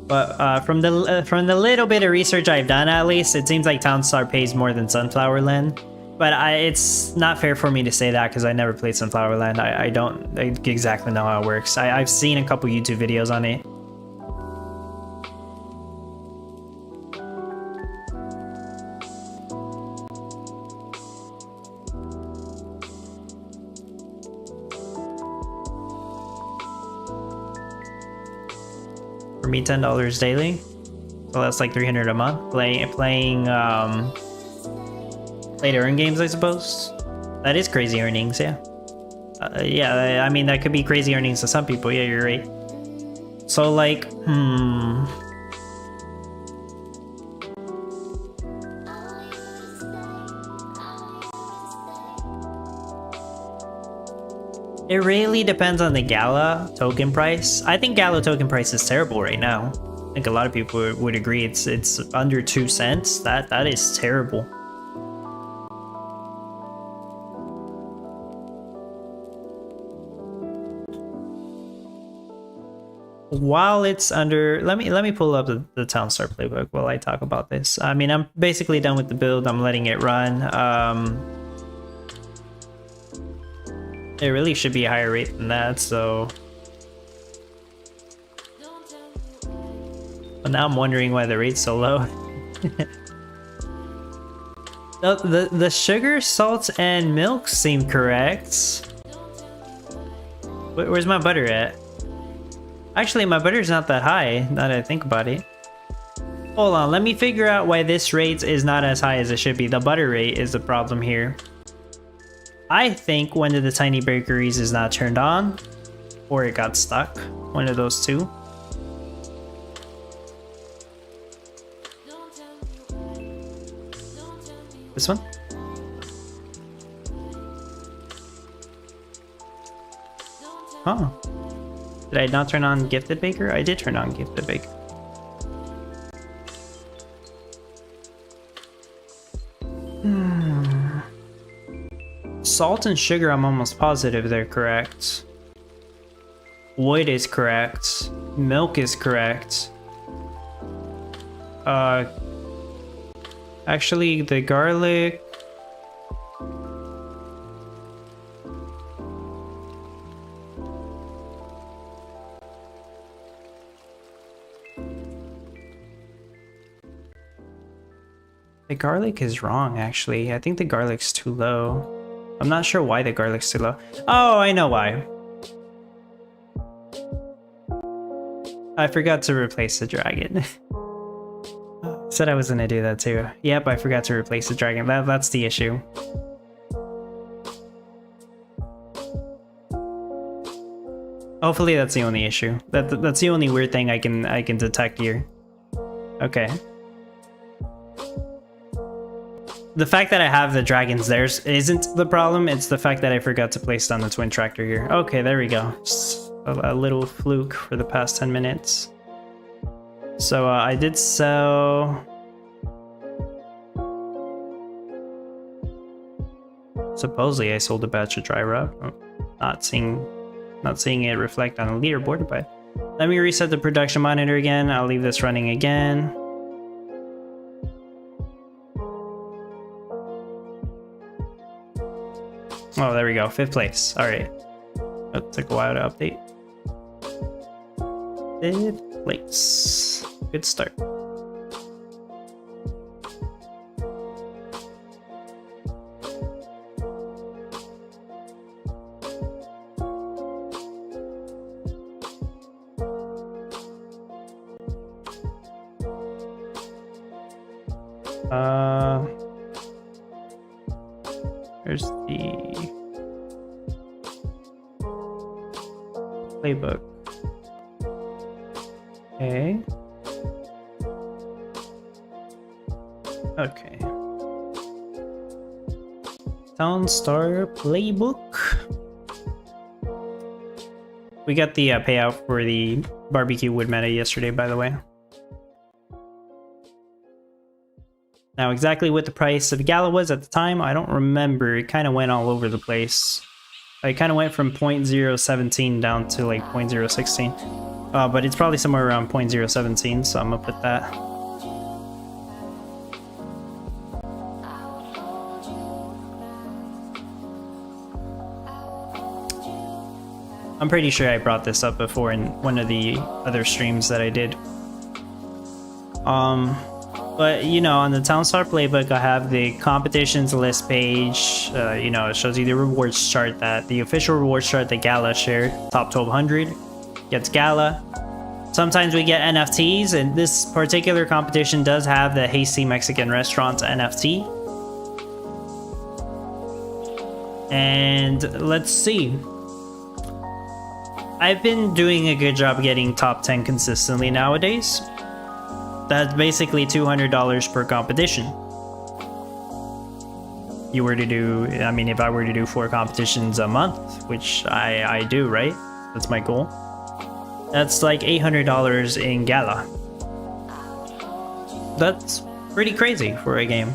But from the little bit of research I've done, at least, it seems like Townstar pays more than Sunflower Land. But it's not fair for me to say that because I never played Sunflower Land. I don't exactly know how it works. I've seen a couple YouTube videos on it. For me, $10 daily. So that's like $300 a month. Playing play to earn games, I suppose. That is crazy earnings, yeah. Yeah, I mean, that could be crazy earnings to some people. Yeah, you're right. So, like, It really depends on the Gala token price. I think Gala token price is terrible right now. I think a lot of people would agree it's under 2 cents. That is terrible. While it's under, let me pull up the Townstar playbook while I talk about this. I mean, I'm basically done with the build. I'm letting it run. It really should be a higher rate than that, so. But now I'm wondering why the rate's so low. The sugar, salt, and milk seem correct. Where's my butter at? Actually, my butter's not that high, now that I think about it. Hold on, let me figure out why this rate is not as high as it should be. The butter rate is the problem here. I think one of the tiny bakeries is not turned on, or it got stuck. One of those two. This one? Oh. Did I not turn on Gifted Baker? I did turn on Gifted Baker. Salt and sugar, I'm almost positive they're correct. Wood is correct. Milk is correct. Actually, the garlic... The garlic is wrong, actually. I think the garlic's too low. I'm not sure why the garlic's too low. Oh, I know why. I forgot to replace the dragon. Said I was gonna do that too. Yep, I forgot to replace the dragon. That's the issue. Hopefully that's the only issue. That's the only weird thing I can detect here. Okay. The fact that I have the dragons there isn't the problem. It's the fact that I forgot to place down the twin tractor here. Okay, there we go. Just a little fluke for the past 10 minutes. So I did sell... Supposedly I sold a batch of dry rub. Not seeing it reflect on the leaderboard, but let me reset the production monitor again. I'll leave this running again. Oh, there we go. 5th place. All right. That took a while to update. 5th place. Good start. There's the playbook. Okay. Okay. Townstar playbook. We got the payout for the barbecue wood meta yesterday, by the way. Now, exactly what the price of Gala was at the time, I don't remember. It kind of went all over the place. It kind of went from 0.017 down to like 0.016. But it's probably somewhere around 0.017, so I'm gonna put that. I'm pretty sure I brought this up before in one of the other streams that I did. But, you know, on the Townstar playbook, I have the competitions list page. You know, it shows you the rewards chart the official rewards chart that Gala shared. Top 1200 gets Gala. Sometimes we get NFTs, and this particular competition does have the Hasty Mexican Restaurants NFT. And let's see. I've been doing a good job getting top 10 consistently nowadays. That's basically $200 per competition. You were to do, I mean, if I were to do 4 competitions a month, which I do, right? That's my goal. That's like $800 in Gala. That's pretty crazy for a game.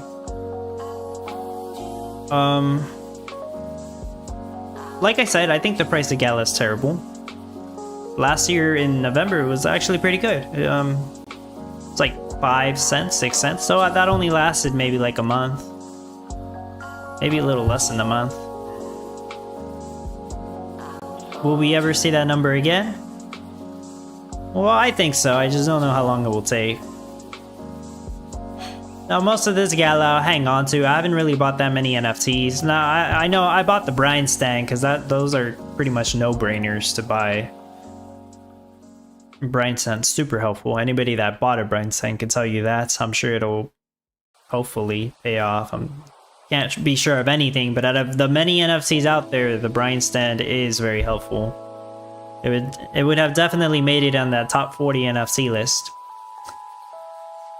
Like I said, I think the price of Gala is terrible. Last year in November, it was actually pretty good. It's like 5 cents, 6 cents. So that only lasted maybe like a month. Maybe a little less than a month. Will we ever see that number again? Well, I think so. I just don't know how long it will take. Now, most of this Gala I'll hang on to. I haven't really bought that many NFTs. Now, I know I bought the brine stand because those are pretty much no-brainers to buy. Brine stand, super helpful. Anybody that bought a brine stand can tell you that. I'm sure it'll hopefully pay off. I can't be sure of anything, but out of the many NFTs out there, the brine stand is very helpful. It would have definitely made it on that top 40 NFC list.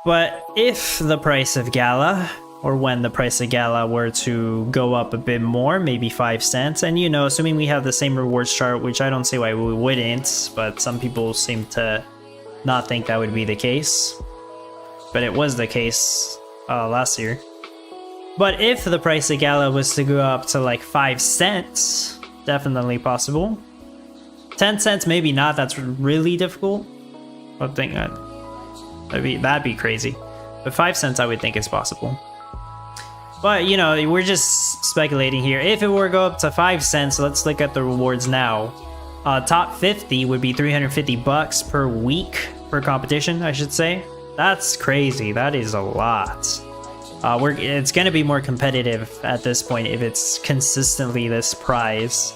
But if the price of Gala, or when the price of Gala were to go up a bit more, maybe 5 cents, and you know, assuming we have the same rewards chart, which I don't see why we wouldn't, but some people seem to not think that would be the case. But it was the case last year. But if the price of Gala was to go up to like 5 cents, definitely possible. 10 cents, maybe not, that's really difficult. I think that'd be crazy. But 5 cents I would think is possible. But, you know, we're just speculating here. If it were to go up to 5 cents, let's look at the rewards now. Top 50 would be $350 per week per competition, I should say. That's crazy. That is a lot. It's gonna be more competitive at this point if it's consistently this price.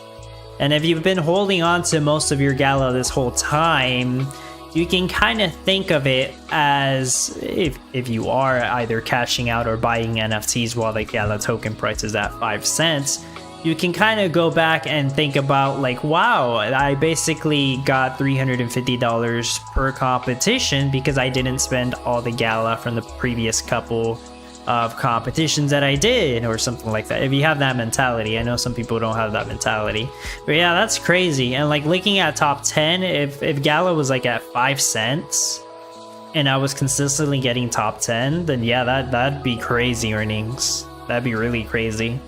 And if you've been holding on to most of your Gala this whole time, you can kind of think of it as if you are either cashing out or buying NFTs while the Gala token price is at 5 cents, you can kind of go back and think about like, wow, I basically got $350 per competition because I didn't spend all the Gala from the previous couple of competitions that I did, or something like that. If you have that mentality, I know some people don't have that mentality, but yeah, that's crazy. And like looking at top 10, if Gala was like at 5 cents and I was consistently getting top 10, then yeah, that'd be crazy earnings. That'd be really crazy.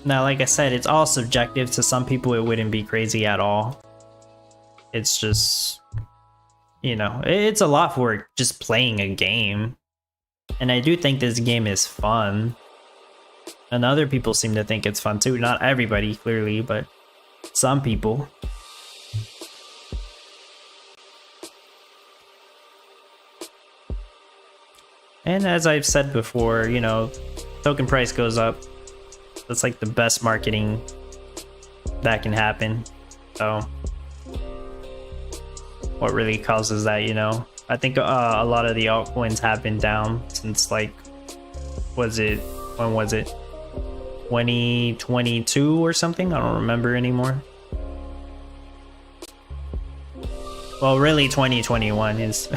Now, like I said, it's all subjective. To some people, it wouldn't be crazy at all. It's just, you know, it's a lot for just playing a game. And I do think this game is fun. And other people seem to think it's fun too. Not everybody, clearly, but some people. And as I've said before, you know, token price goes up. That's like the best marketing that can happen. So what really causes that, you know? I think a lot of the altcoins have been down since like, when was it? 2022 or something? I don't remember anymore. Well, really 2021 is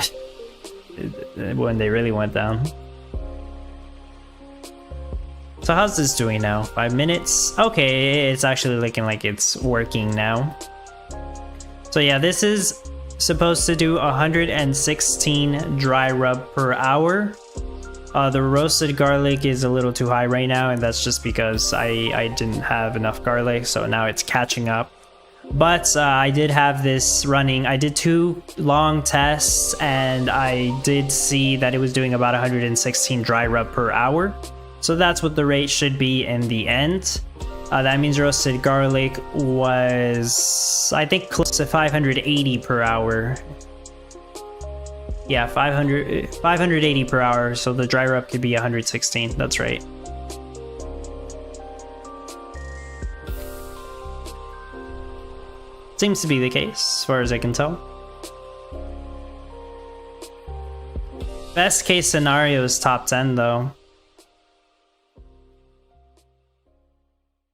when they really went down. So how's this doing now? 5 minutes? Okay, it's actually looking like it's working now. So yeah, this is supposed to do 116 dry rub per hour. The roasted garlic is a little too high right now, and that's just because I didn't have enough garlic, so now it's catching up. But I did have this running. I did 2 long tests, and I did see that it was doing about 116 dry rub per hour. So that's what the rate should be in the end. That means roasted garlic was, I think, close to 580 per hour. Yeah, 580 per hour. So the dry rub could be 116. That's right. Seems to be the case, as far as I can tell. Best case scenario is top 10, though.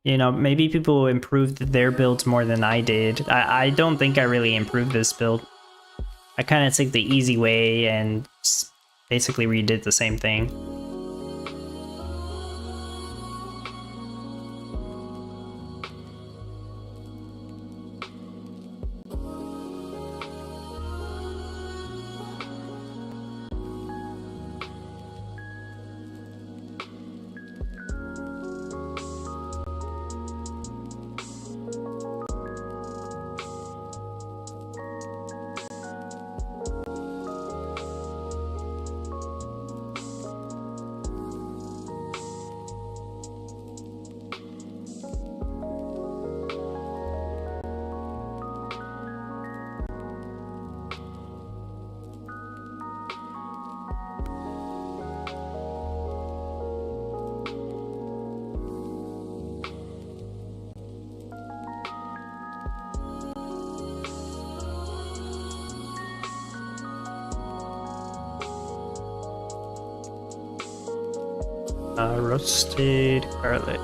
You know, maybe people improved their builds more than I did. I don't think I really improved this build. I kind of took the easy way and basically redid the same thing. Roasted garlic.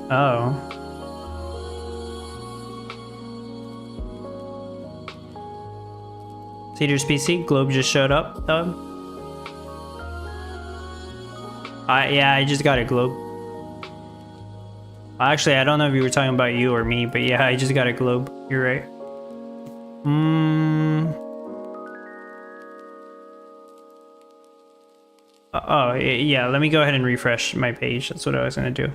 Oh. Cedar's PC, Globe just showed up, though. Yeah, I just got a Globe. Actually, I don't know if you were talking about you or me, but yeah, I just got a Globe. You're right. Oh, yeah, let me go ahead and refresh my page. That's what I was going to do.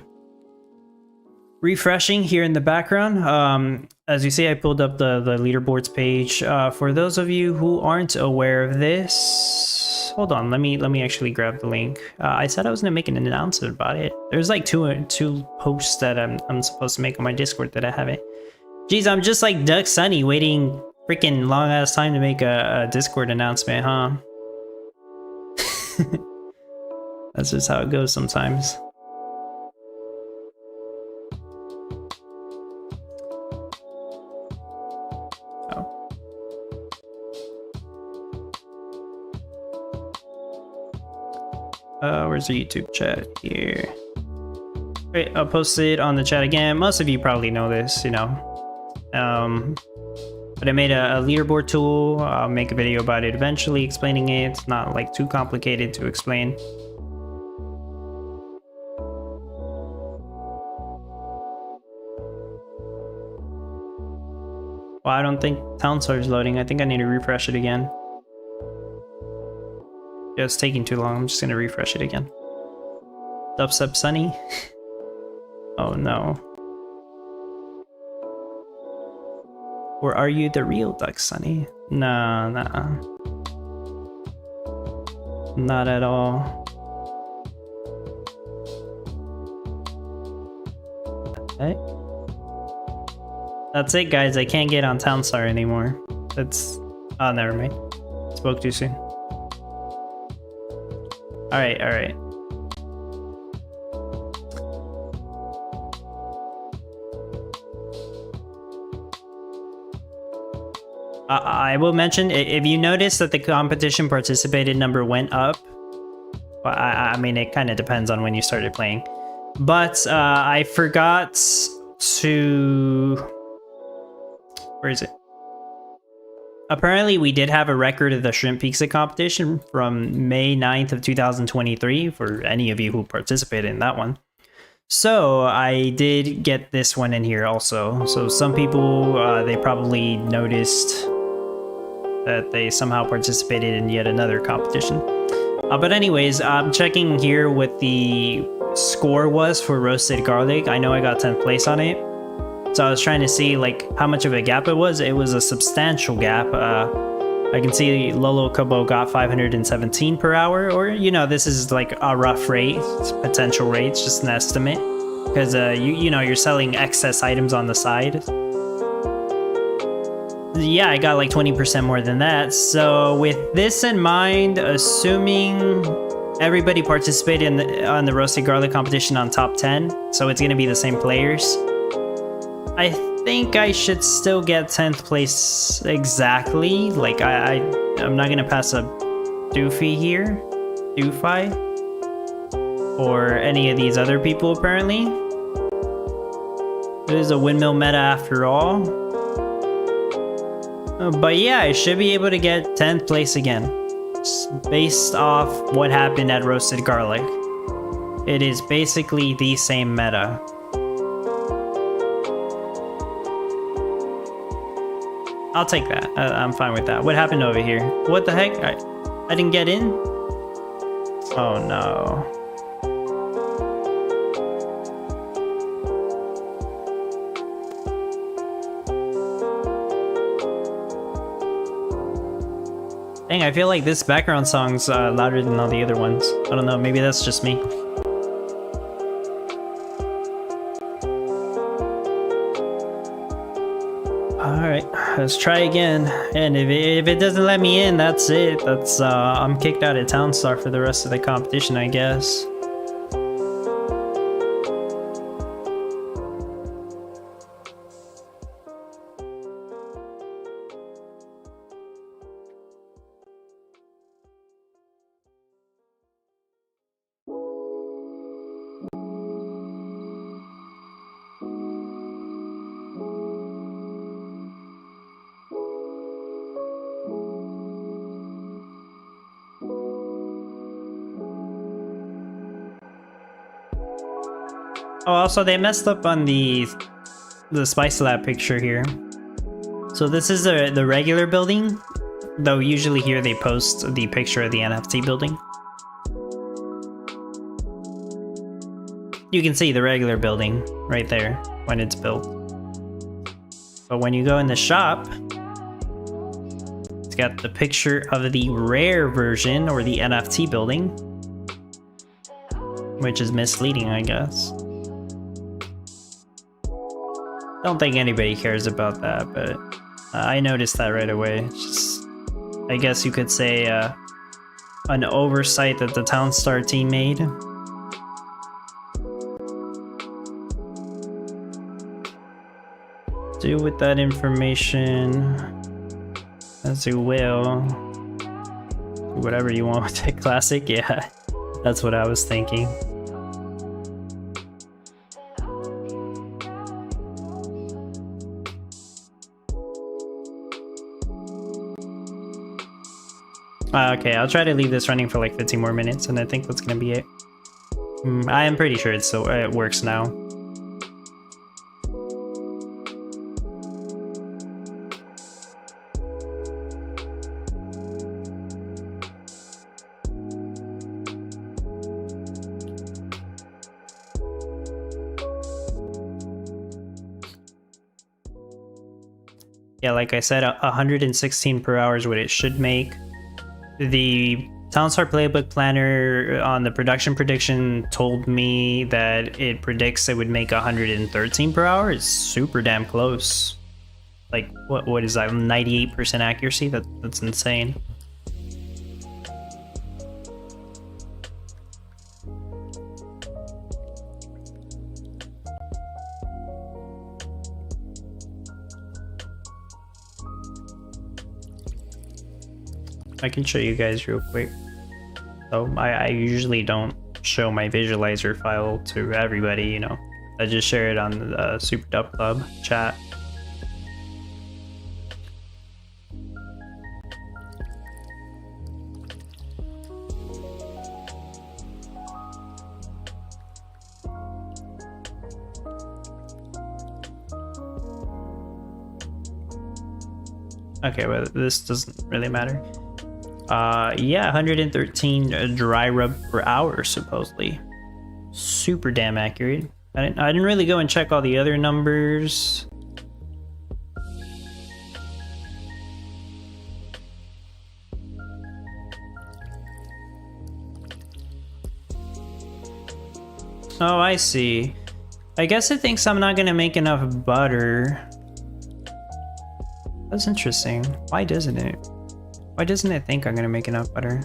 Refreshing here in the background. As you see, I pulled up the leaderboards page. For those of you who aren't aware of this, hold on, let me actually grab the link. I said I was gonna make an announcement about it. There's like two posts that I'm supposed to make on my Discord that I haven't. Jeez, I'm just like Duck Sunny waiting freaking long ass time to make a Discord announcement, huh? That's just how it goes sometimes. Where's the YouTube chat here? Wait, I'll post it on the chat again. Most of you probably know this, you know. But I made a leaderboard tool. I'll make a video about it eventually, explaining it. It's not like too complicated to explain. Well, I don't think Townstar is loading. I think I need to refresh it again. Yeah, it's taking too long. I'm just gonna refresh it again. Dubstep Sunny. Oh no. Or are you the real Duck Sunny? Nah. Not at all. Okay. That's it, guys. I can't get on Townstar anymore. That's... Oh, never mind. Spoke too soon. Alright. I will mention, if you notice that the competition participated number went up, well, I mean, it kind of depends on when you started playing. But I forgot to... Where is it? Apparently, we did have a record of the Shrimp Pizza competition from May 9th of 2023, for any of you who participated in that one. So I did get this one in here also. So some people, they probably noticed that they somehow participated in yet another competition. But anyways, I'm checking here what the score was for roasted garlic. I know I got 10th place on it. So I was trying to see like how much of a gap it was. It was a substantial gap. I can see Lolo Kobo got 517 per hour, or, you know, this is like a rough rate, potential rates, just an estimate. Because, you know, you're selling excess items on the side. Yeah, I got like 20% more than that. So with this in mind, assuming everybody participated on the roasted garlic competition on top 10, so it's going to be the same players, I think I should still get 10th place exactly. Like, I'm not going to pass a Doofy here. Doofy. Or any of these other people, apparently. It is a windmill meta after all. But yeah, I should be able to get 10th place again. Based off what happened at Roasted Garlic. It is basically the same meta. I'll take that. I'm fine with that. What happened over here? What the heck? I didn't get in? Oh no. Dang, I feel like this background song's louder than all the other ones. I don't know, maybe that's just me. Alright, let's try again. And if it doesn't let me in, that's it. That's I'm kicked out of Townstar for the rest of the competition, I guess. Oh, also they messed up on the Spice Lab picture here. So this is the regular building, though usually here they post the picture of the NFT building. You can see the regular building right there when it's built. But when you go in the shop, it's got the picture of the rare version, or the NFT building, which is misleading, I guess. Don't think anybody cares about that, but I noticed that right away. It's just, I guess you could say, an oversight that the Townstar team made. Do with that information as you will. Do whatever you want with it. Classic, yeah, that's what I was thinking. Okay, I'll try to leave this running for like 15 more minutes, and I think that's gonna be it. I am pretty sure it works now. Yeah, like I said, 116 per hour is what it should make. The Townstar Playbook Planner on the production prediction told me that it predicts it would make 113 per hour. It's super damn close. Like, what is that, 98% accuracy? That's insane. I can show you guys real quick. So I usually don't show my visualizer file to everybody, you know. I just share it on the Super Dub Club chat. Okay, well, this doesn't really matter. Yeah, 113 dry rub per hour, supposedly. Super damn accurate. I didn't really go and check all the other numbers. Oh, I see. I guess it thinks I'm not gonna make enough butter. That's interesting. Why doesn't it? Why doesn't it think I'm gonna make enough butter?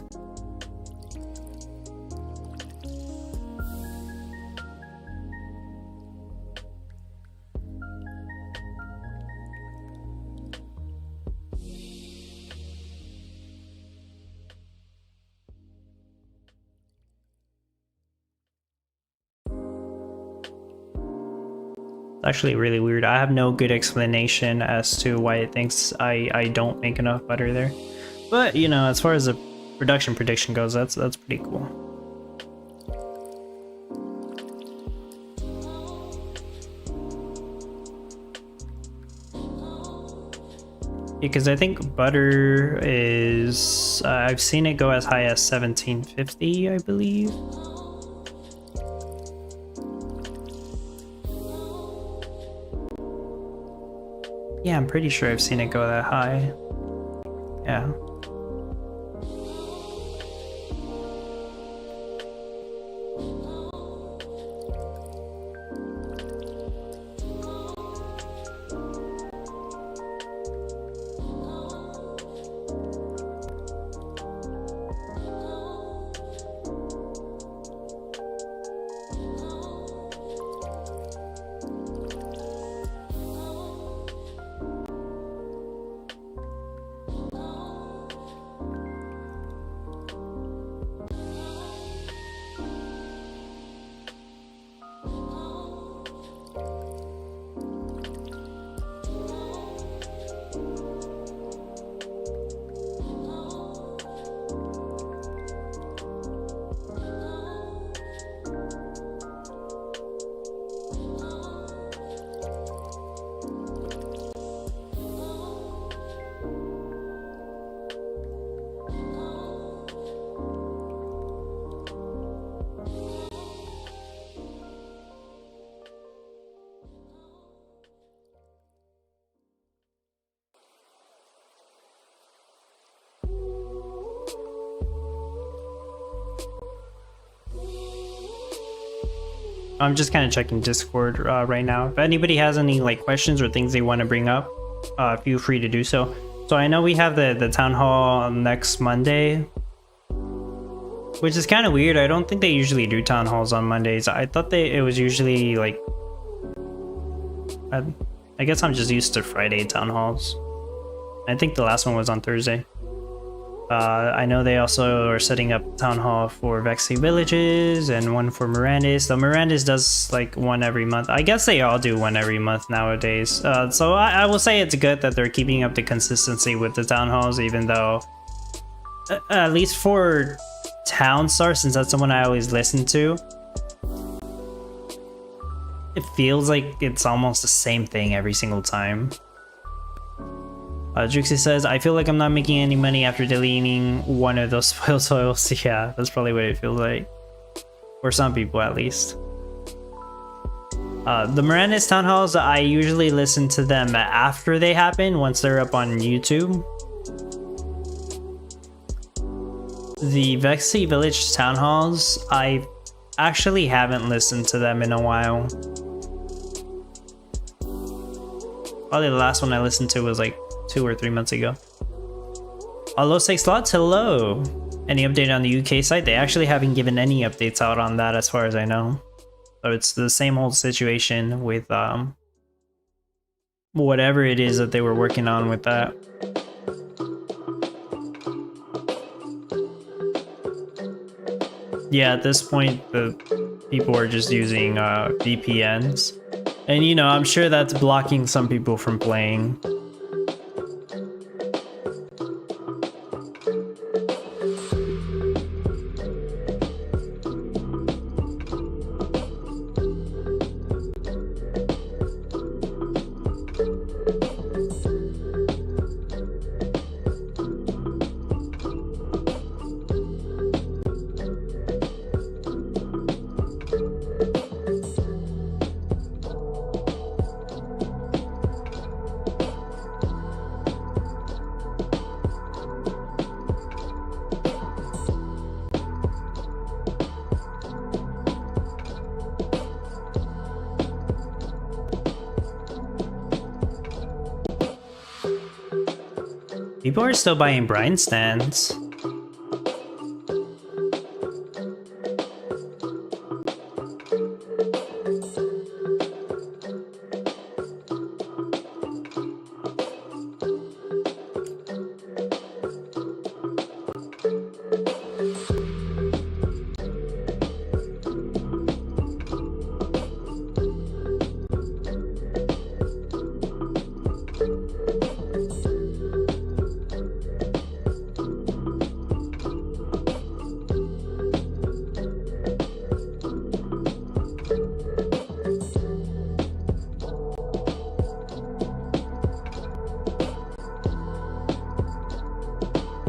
It's actually really weird. I have no good explanation as to why it thinks I don't make enough butter there. But, you know, as far as the production prediction goes, that's pretty cool. Because I think butter is... I've seen it go as high as 1750, I believe. Yeah, I'm pretty sure I've seen it go that high. Yeah. I'm just kind of checking Discord right now. If anybody has any like questions or things they want to bring up, feel free to do so. So I know we have the town hall next Monday, which is kind of weird. I don't think they usually do town halls on Mondays. I thought it was usually like, I guess I'm just used to Friday town halls. I think the last one was on Thursday. I know they also are setting up town hall for Vexy Villages and one for Mirandis. So Mirandis does like one every month. I guess they all do one every month nowadays. So I will say it's good that they're keeping up the consistency with the town halls, even though at least for Townstar, since that's the one I always listen to, it feels like it's almost the same thing every single time. Juxie says, I feel like I'm not making any money after deleting one of those spoiled soils. Yeah, that's probably what it feels like. For some people, at least. The Mirandis town halls, I usually listen to them after they happen, once they're up on YouTube. The Vexy Village town halls, I actually haven't listened to them in a while. Probably the last one I listened to was like 2 or 3 months ago. Hello, 6 slots. Hello. Any update on the UK site? They actually haven't given any updates out on that as far as I know. So it's the same old situation with whatever it is that they were working on with that. Yeah, at this point, the people are just using VPNs. And you know, I'm sure that's blocking some people from playing. People are still buying brine stands.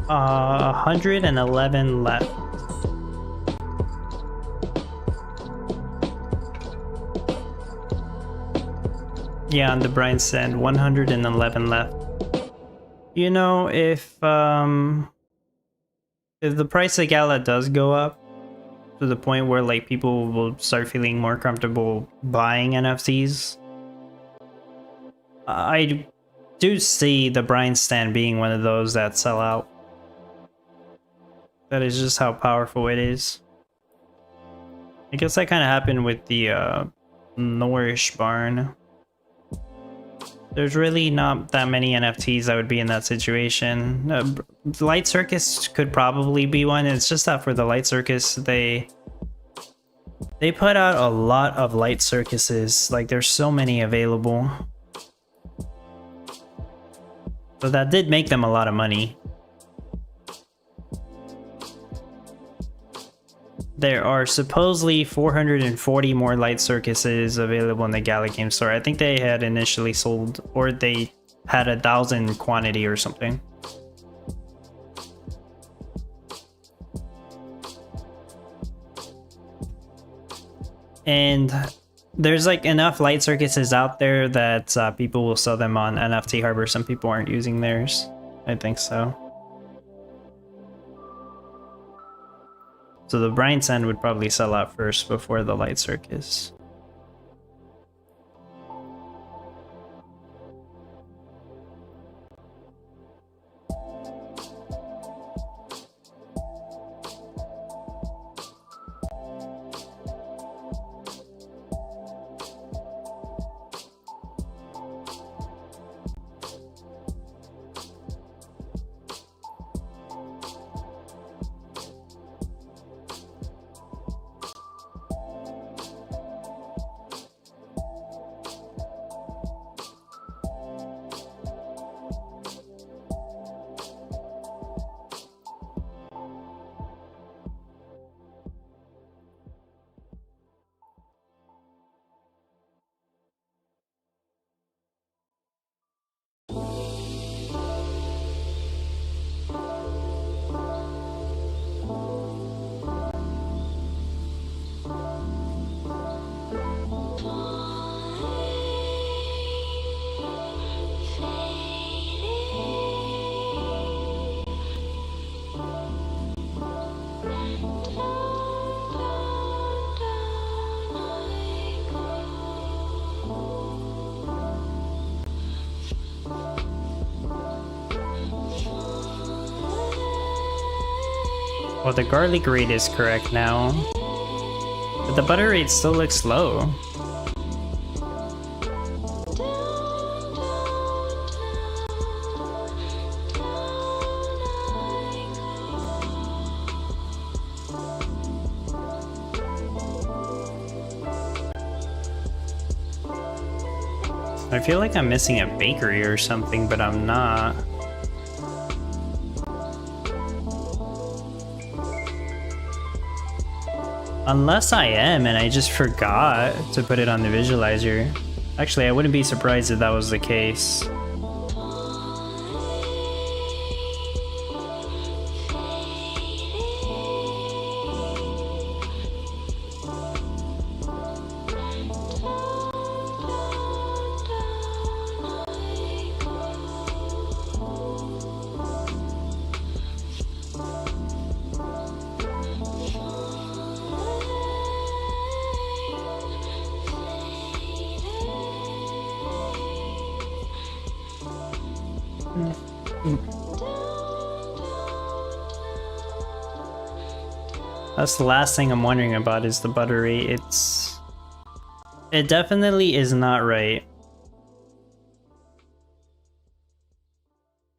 Uh, 111 left. Yeah, on the brine stand, 111 left. You know, if the price of Gala does go up to the point where like people will start feeling more comfortable buying NFTs, I do see the brine stand being one of those that sell out. That is just how powerful it is. I guess that kind of happened with the Nourish barn. There's really not that many NFTs that would be in that situation. Light Circus could probably be one. It's just that for the Light Circus, they put out a lot of Light Circuses. Like, there's so many available. So that did make them a lot of money. There are supposedly 440 more Light Circuses available in the Gala game store. I think they had initially sold, or they had 1,000 quantity or something. And there's like enough Light Circuses out there that people will sell them on NFT Harbor. Some people aren't using theirs. I think so. So the brine sand would probably sell out first before the Light Circus. Well, the garlic rate is correct now, but the butter rate still looks low. I feel like I'm missing a bakery or something, but I'm not. Unless I am and I just forgot to put it on the visualizer. Actually, I wouldn't be surprised if that was the case. That's the last thing I'm wondering about is the butter rate. It definitely is not right.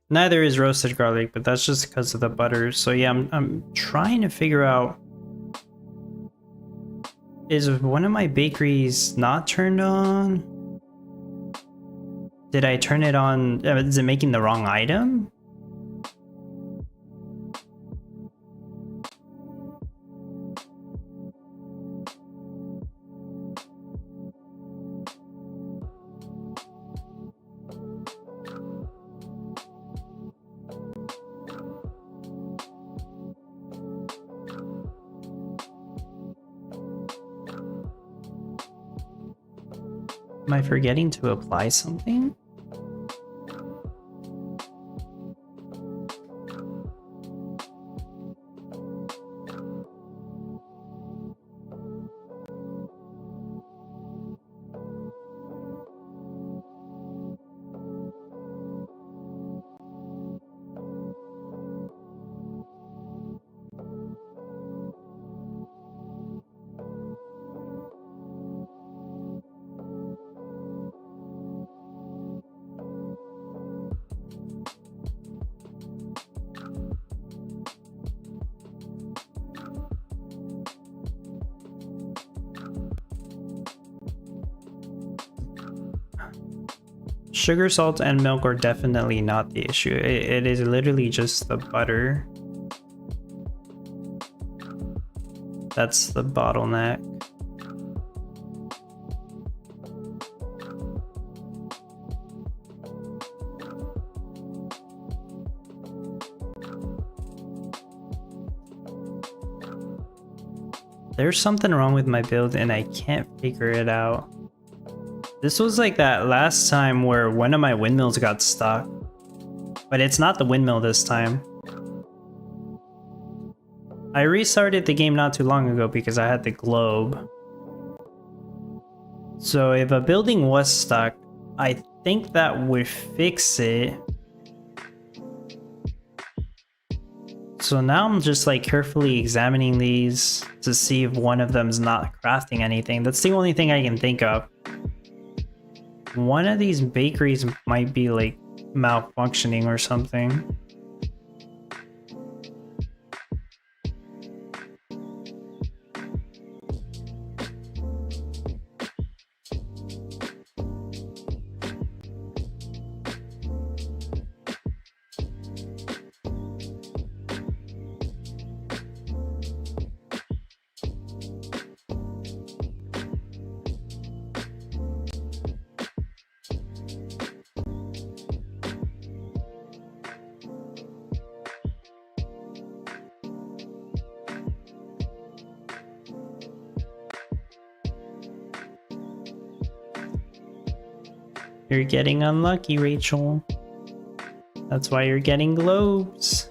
Neither is roasted garlic, but that's just because of the butter. So yeah, I'm trying to figure out, is one of my bakeries not turned on? Did I turn it on? Is it making the wrong item? Am I forgetting to apply something? Sugar, salt, and milk are definitely not the issue. It is literally just the butter. That's the bottleneck. There's something wrong with my build and I can't figure it out. This was like that last time where one of my windmills got stuck. But it's not the windmill this time. I restarted the game not too long ago because I had the globe. So if a building was stuck, I think that would fix it. So now I'm just like carefully examining these to see if one of them's not crafting anything. That's the only thing I can think of. One of these bakeries might be like malfunctioning or something. You're getting unlucky, Rachel. That's why you're getting globes.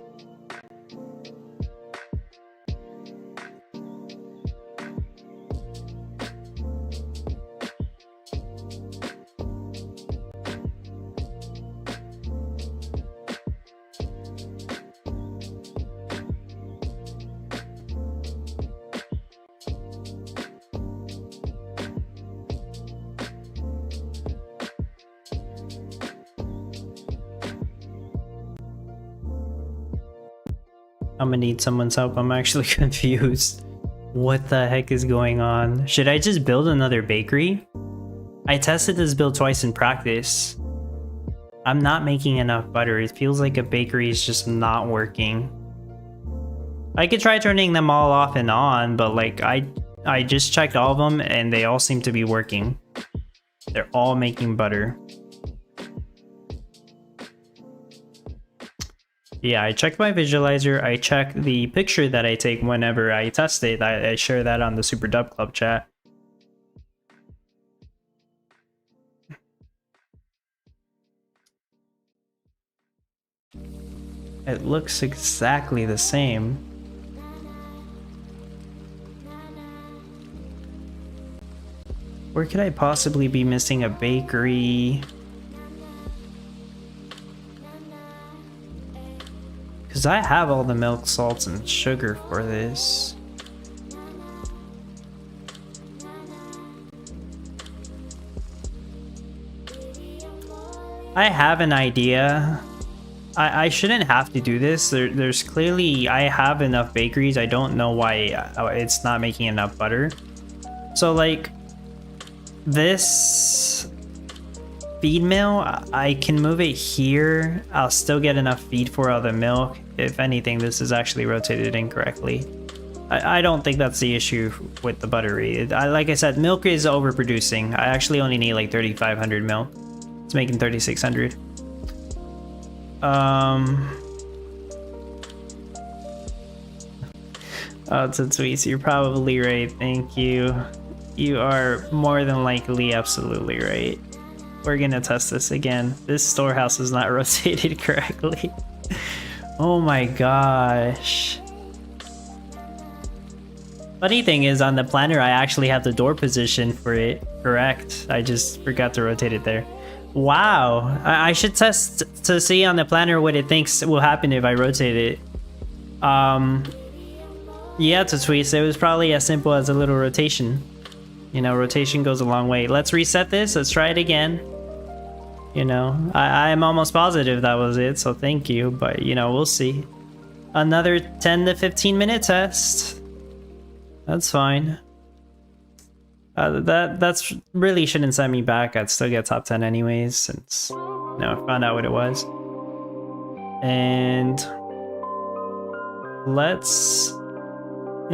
I'm gonna need someone's help. I'm actually confused. What the heck is going on? Should I just build another bakery? I tested this build twice in practice. I'm not making enough butter. It feels like a bakery is just not working. I could try turning them all off and on, but like I just checked all of them and they all seem to be working. They're all making butter. Yeah, I checked my visualizer. I checked the picture that I take whenever I test it. I share that on the Super Dub Club chat. It looks exactly the same. Where could I possibly be missing a bakery? Because I have all the milk, salts, and sugar for this. I have an idea. I shouldn't have to do this. There's clearly... I have enough bakeries. I don't know why it's not making enough butter. So, like... This... feed mill, I can move it here. I'll still get enough feed for all the milk. If anything, this is actually rotated incorrectly. I don't think that's the issue with the buttery. Like I said, milk is overproducing. I actually only need like 3,500 milk. It's making 3,600. Oh, Tsutsui, you're probably right. Thank you. You are more than likely absolutely right. We're gonna test this again. This storehouse is not rotated correctly. Oh my gosh. Funny thing is, on the planner, I actually have the door position for it correct. I just forgot to rotate it there. Wow. I should test to see on the planner what it thinks will happen if I rotate it. Yeah, to tweet, it was probably as simple as a little rotation. You know, rotation goes a long way. Let's reset this. Let's try it again. You know, I'm almost positive that was it, so thank you. But, you know, we'll see. Another 10 to 15 minute test. That's fine. That's really shouldn't set me back. I'd still get top 10 anyways, since, you know, I found out what it was. And let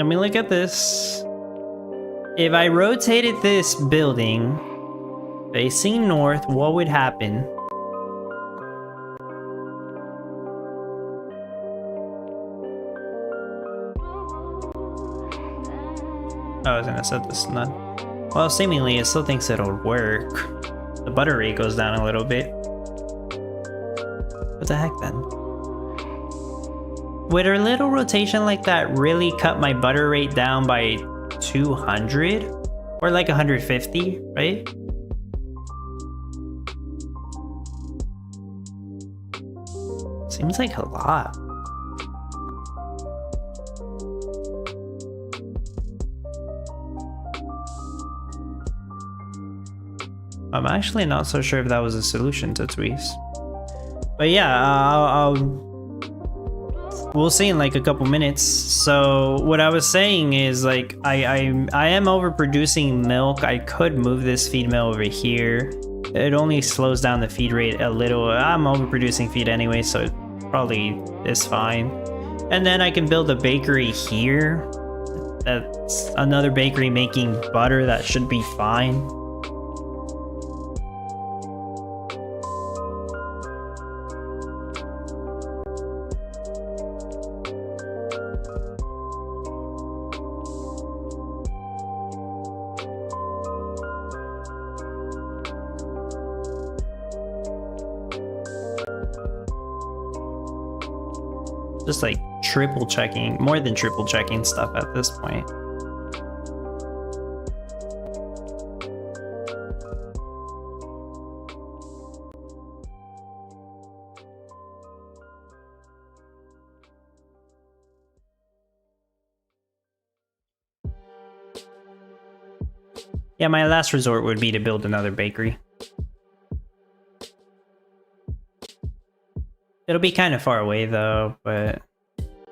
me look at this. If I rotated this building facing north, what would happen? I was gonna set this none. Well, seemingly it still thinks it'll work. The butter rate goes down a little bit. What the heck then? Would a little rotation like that really cut my butter rate down by 200? Or like 150, right? Seems like a lot. I'm actually not so sure if that was a solution to Tweez. But yeah, we'll see in like a couple minutes. So what I was saying is, like, I am overproducing milk. I could move this feed mill over here. It only slows down the feed rate a little. I'm overproducing feed anyway, so it probably is fine. And then I can build a bakery here. That's another bakery making butter. That should be fine. Just like triple checking, more than triple checking stuff at this point. Yeah, my last resort would be to build another bakery. It'll be kind of far away though, but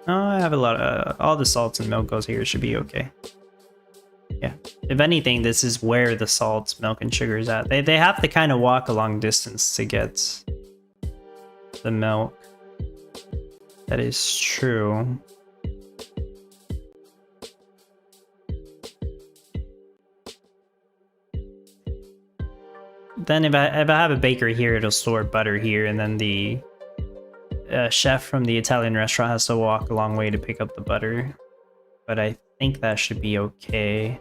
I have a lot of all the salts and milk goes here. Should be okay. Yeah. If anything, this is where the salts, milk, and sugar is at. They have to kind of walk a long distance to get the milk. That is true. Then if I have a bakery here, it'll store butter here, and then the chef from the Italian restaurant has to walk a long way to pick up the butter. But I think that should be okay.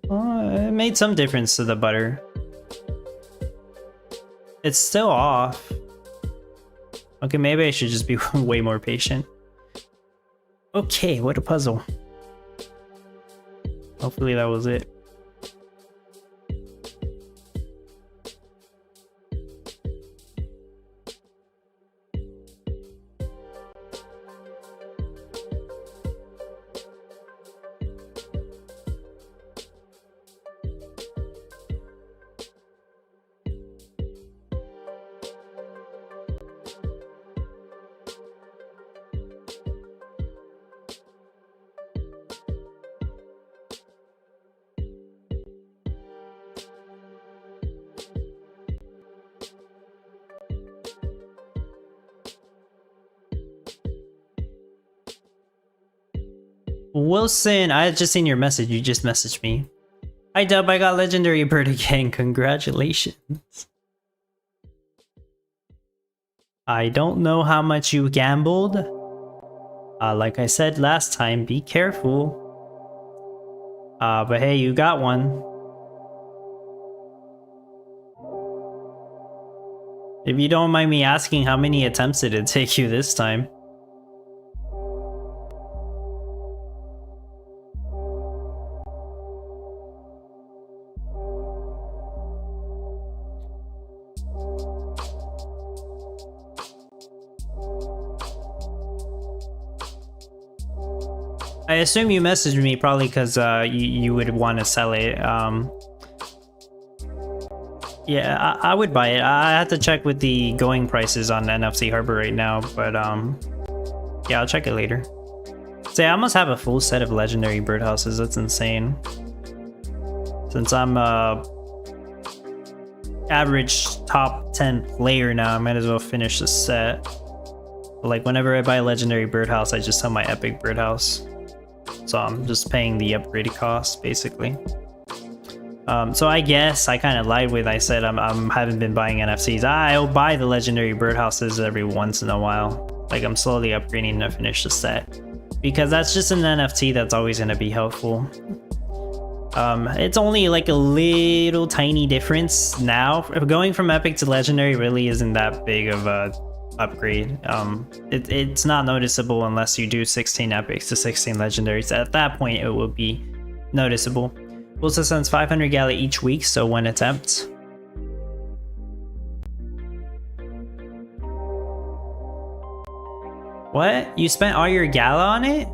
It made some difference to the butter. It's still off. Okay, maybe I should just be way more patient. Okay, what a puzzle. Hopefully that was it. Wilson, I had just seen your message. You just messaged me. Hi Dub, I got legendary bird again. Congratulations. I don't know how much you gambled. Like I said last time, be careful. But hey, you got one. If you don't mind me asking, how many attempts did it take you this time? I assume you messaged me probably because you would want to sell it. Yeah, I would buy it. I have to check with the going prices on NFC Harbor right now, but yeah, I'll check it later. Say, I almost have a full set of legendary birdhouses. That's insane. Since I'm average top 10 player now, I might as well finish the set. But like whenever I buy a legendary birdhouse, I just sell my epic birdhouse. So I'm just paying the upgrade cost, basically. So I guess I kind of lied with I said I'm haven't been buying NFCs. I'll buy the legendary birdhouses every once in a while. Like I'm slowly upgrading to finish the set. Because that's just an NFT that's always going to be helpful. It's only like a little tiny difference now. Going from epic to legendary really isn't that big of a upgrade. It's not noticeable unless you do 16 epics to 16 legendaries. At that point it will be noticeable. Also sends 500 Gala each week, so 1 attempt. What? You spent all your Gala on it?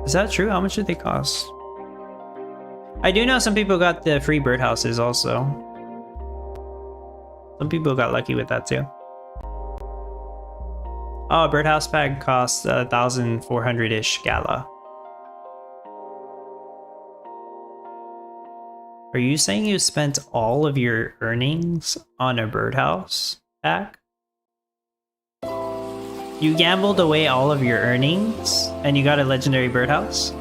Is that true? How much did they cost? I do know some people got the free birdhouses also. Some people got lucky with that too. Oh, a birdhouse bag costs 1,400-ish Gala. Are you saying you spent all of your earnings on a birdhouse pack? You gambled away all of your earnings and you got a legendary birdhouse?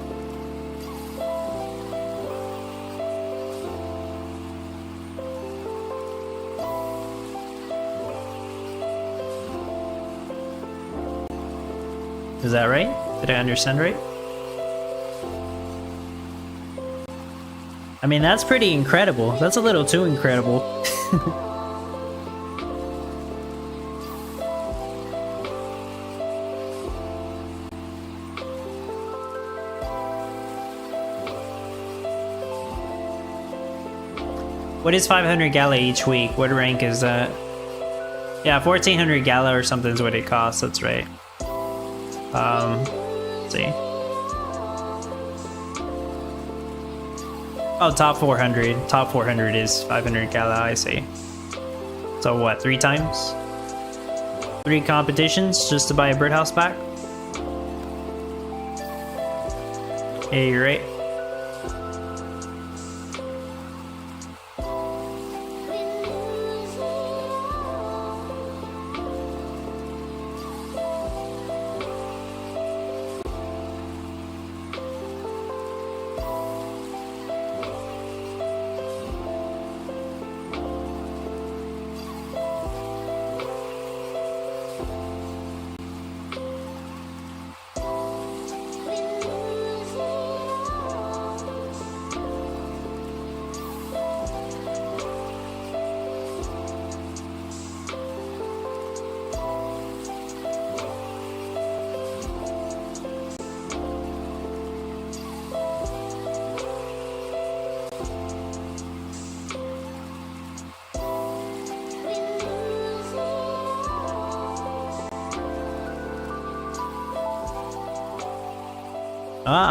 Is that right? Did I understand right? I mean, that's pretty incredible. That's a little too incredible. What is 500 Gala each week? What rank is that? Yeah, 1400 Gala or something is what it costs. That's right. Let's see. Oh, top 400. Top 400 is 500 Gala, I see. So what, 3 times? 3 competitions just to buy a birdhouse pack? Yeah, you're right.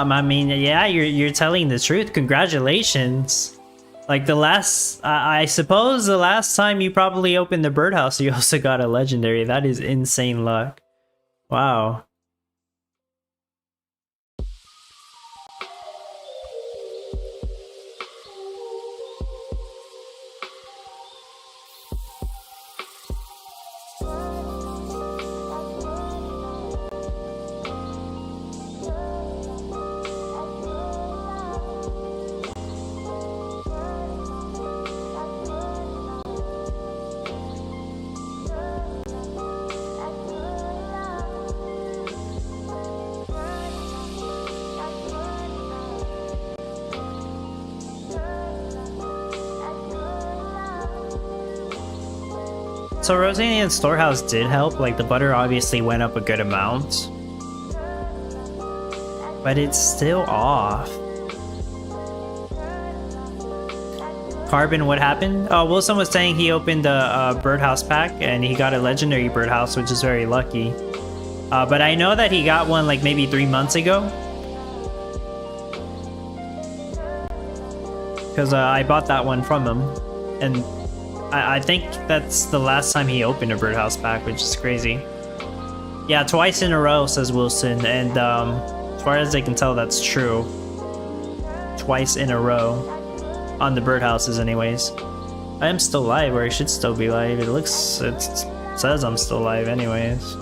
I mean, yeah, you're telling the truth. Congratulations. Like the last, I suppose the last time you probably opened the birdhouse, you also got a legendary. That is insane luck. Wow. So Rosanian Storehouse did help, like the butter obviously went up a good amount. But it's still off. Carbon, what happened? Oh, Wilson was saying he opened a birdhouse pack and he got a legendary birdhouse, which is very lucky. But I know that he got one like maybe 3 months ago. Because I bought that one from him. And I think that's the last time he opened a birdhouse pack, which is crazy. Yeah, twice in a row, says Wilson, and as far as I can tell, that's true. Twice in a row. On the birdhouses, anyways. I am still live, or I should still be live. It says I'm still live, anyways.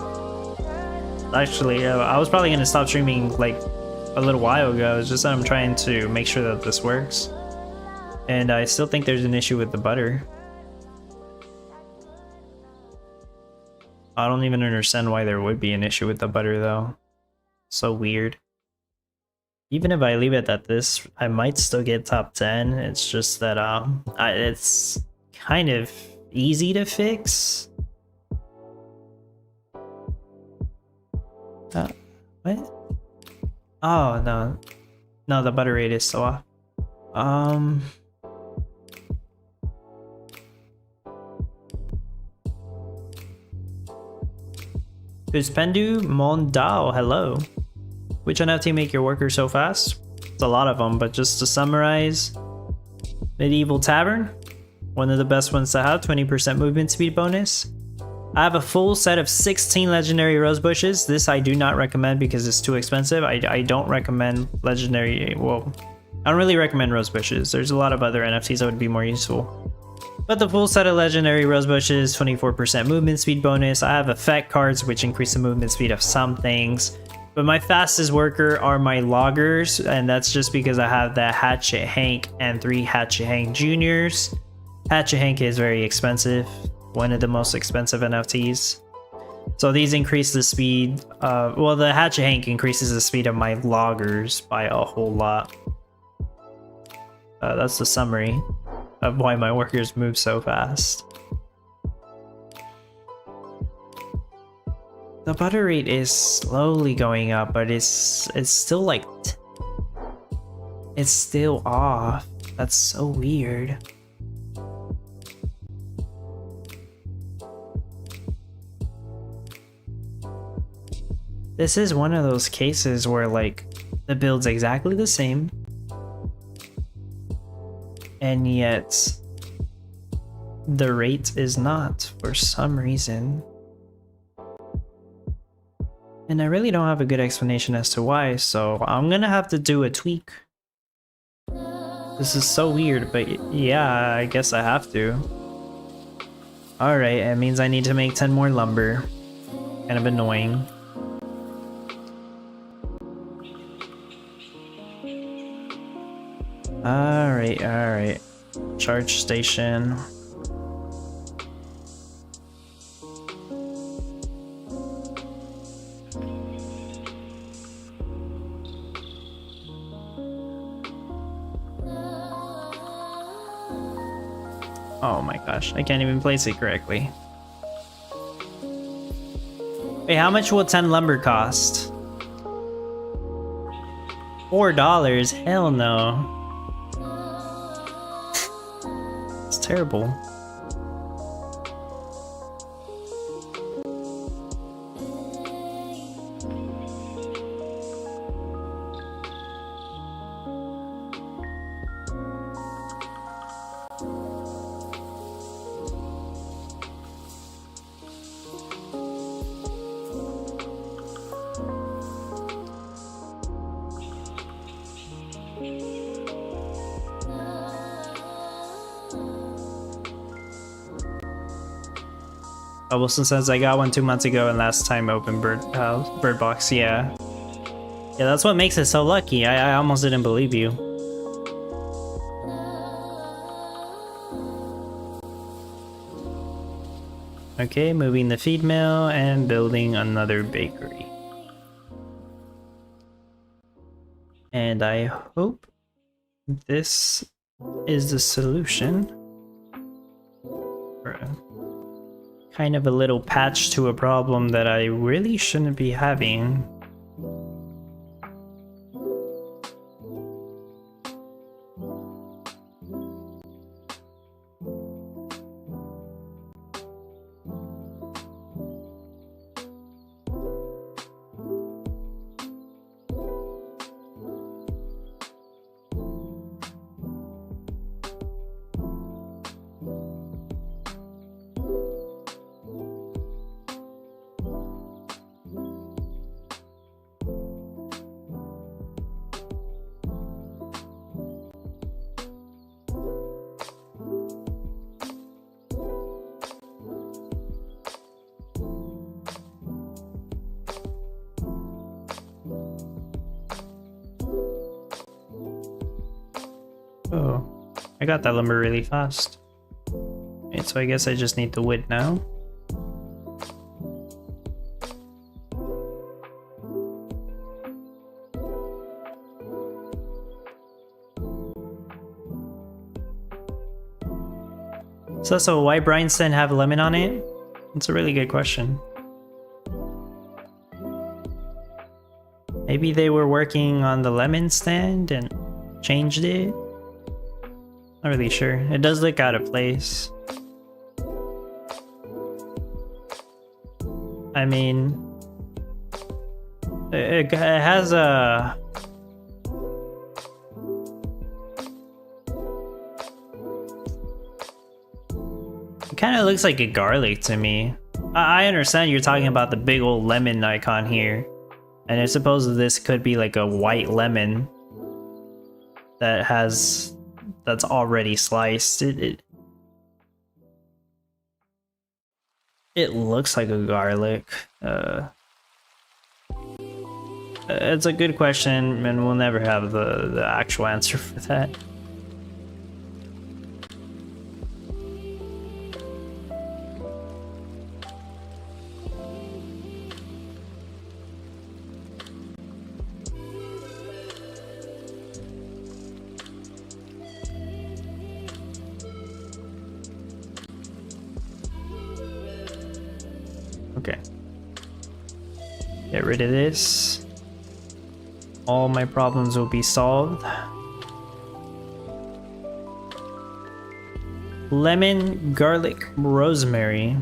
Actually, I was probably gonna stop streaming like a little while ago. It's just that I'm trying to make sure that this works. And I still think there's an issue with the butter. I don't even understand why there would be an issue with the butter though. So weird. Even if I leave it at this, I might still get top 10. It's just that it's kind of easy to fix. What? Oh no. No, the butter rate is so off. Uspendu Mondao, hello. Which NFT make your workers so fast? It's a lot of them, but just to summarize, Medieval Tavern, one of the best ones to have, 20% movement speed bonus. I have a full set of 16 legendary rose bushes. This I do not recommend because it's too expensive. I don't recommend legendary, well, I don't really recommend rose bushes. There's a lot of other NFTs that would be more useful. But the full set of legendary rose bushes, 24% movement speed bonus. I have effect cards which increase the movement speed of some things. But my fastest worker are my loggers, and that's just because I have the Hatchet Hank and 3 Hatchet Hank Juniors. Hatchet Hank is very expensive, one of the most expensive NFTs. So these increase the speed, well, the Hatchet Hank increases the speed of my loggers by a whole lot. That's the summary of why my workers move so fast. The butter rate is slowly going up, but it's still like it's still off. That's so weird. This is one of those cases where like the build's exactly the same. And yet the rate is not for some reason. And I really don't have a good explanation as to why, so I'm gonna have to do a tweak. This is so weird, but yeah, I guess I have to. Alright, it means I need to make 10 more lumber. Kind of annoying. Alright. Charge station. Oh my gosh, I can't even place it correctly. Wait, how much will 10 lumber cost? $4? Hell no. It's terrible. Wilson says I got one 2 months ago and last time opened bird box. Yeah, that's what makes it so lucky. I almost didn't believe you. Okay, moving the feed mill and building another bakery. And I hope this is the solution. Kind of a little patch to a problem that I really shouldn't be having. Oh, I got that lumber really fast. Okay, so I guess I just need the wood now. So why Bryanston have lemon on it? That's a really good question. Maybe they were working on the lemon stand and changed it? Not really sure. It does look out of place. I mean, it has a... It kind of looks like a garlic to me. I understand you're talking about the big old lemon icon here. And I suppose this could be like a white lemon that's already sliced. It looks like a garlic. It's a good question, and we'll never have the actual answer for that. Okay. Get rid of this. All my problems will be solved. Lemon, garlic, rosemary.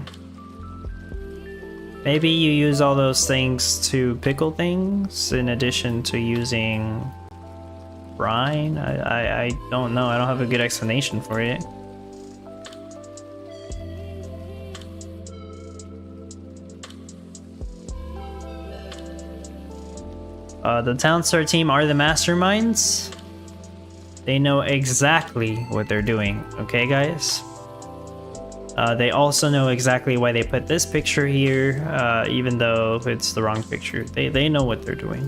Maybe you use all those things to pickle things in addition to using brine? I don't know. I don't have a good explanation for it. The Town Star team are the masterminds. They know exactly what they're doing, okay, guys? They also know exactly why they put this picture here, even though it's the wrong picture. They know what they're doing.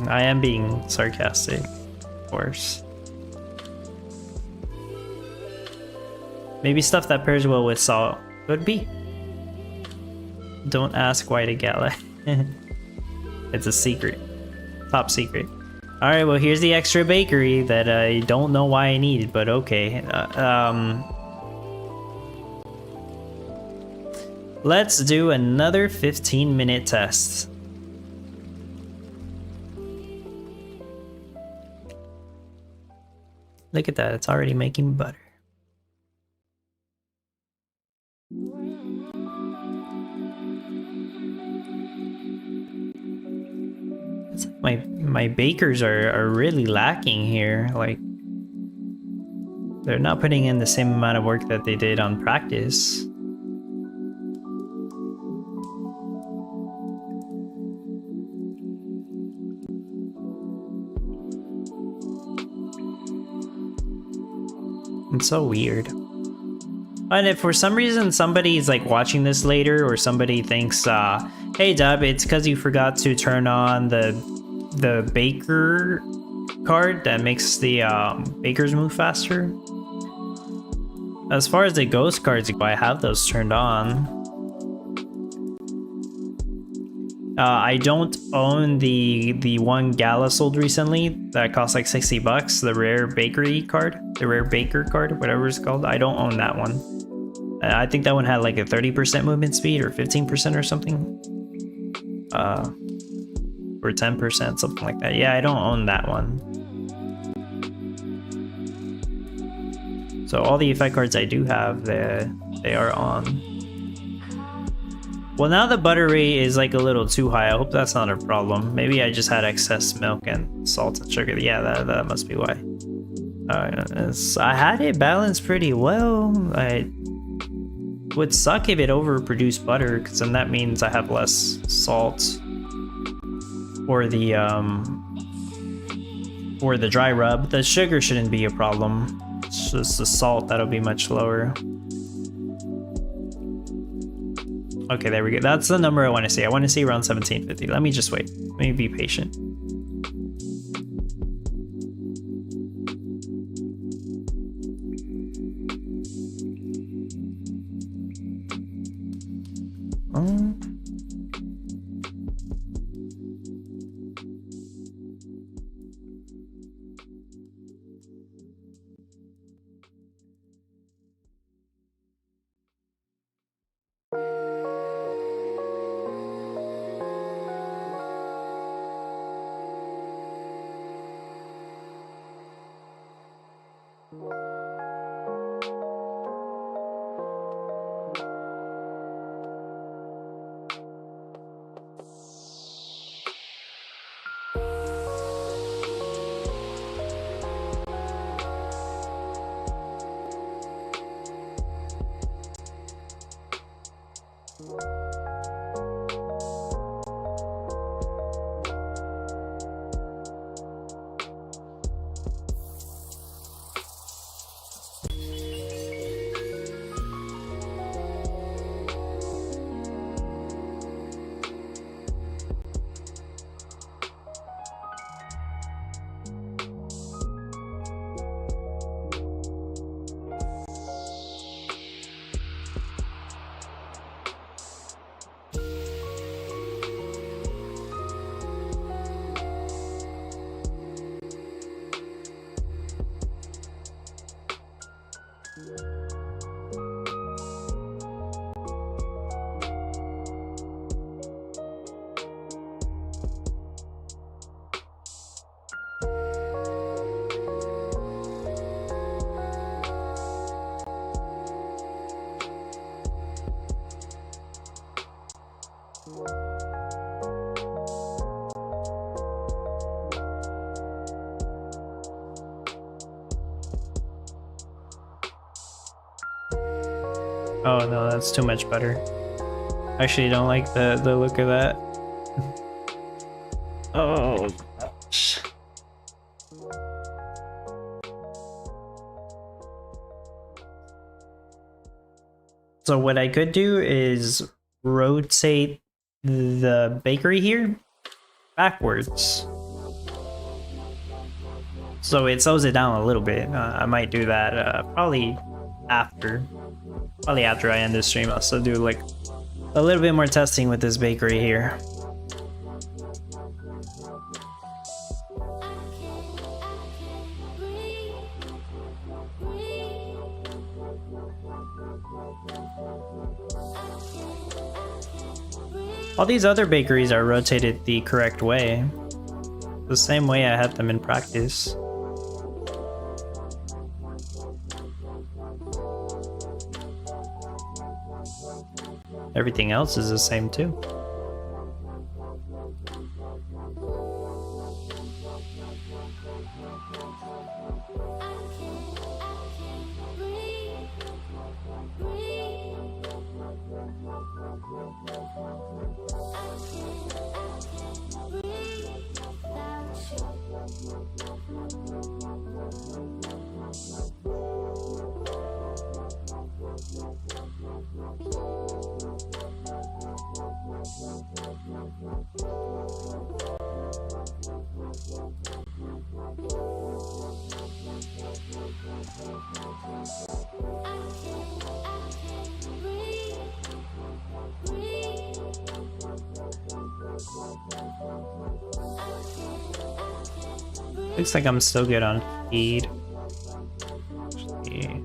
I am being sarcastic, of course. Maybe stuff that pairs well with salt. Could be. Don't ask why to Gala. It's a secret. Top secret. Alright, well here's the extra bakery that I don't know why I need, but okay. Let's do another 15-minute test. Look at that, it's already making butter. My bakers are really lacking here. Like, they're not putting in the same amount of work that they did on practice. It's so weird. And if for some reason somebody's like watching this later, or somebody thinks, hey Dub, it's because you forgot to turn on the baker card that makes the bakers move faster. As far as the ghost cards go, I have those turned on. I don't own the one Gala sold recently that cost like 60 bucks, the rare bakery card, the rare baker card, whatever it's called. I don't own that one. I think that one had like a 30% movement speed or 15% or something. Or 10%, something like that. Yeah, I don't own that one. So all the effect cards I do have, they are on. Well, now the butter rate is like a little too high. I hope that's not a problem. Maybe I just had excess milk and salt and sugar. Yeah, that must be why. I had it balanced pretty well. I would suck if it overproduced butter, because then that means I have less salt. Or the dry rub. The sugar shouldn't be a problem. It's just the salt that'll be much lower. Okay, there we go. That's the number I want to see. I want to see around 1750. Let me just wait. Let me be patient. Oh no, that's too much butter. I actually don't like the look of that. Oh gosh. So what I could do is rotate the bakery here backwards. So it slows it down a little bit. I might do that probably after I end the stream. I'll still do like a little bit more testing with this bakery here. All these other bakeries are rotated the correct way. The same way I had them in practice. Everything else is the same too. Looks like I'm still good on feed. Actually,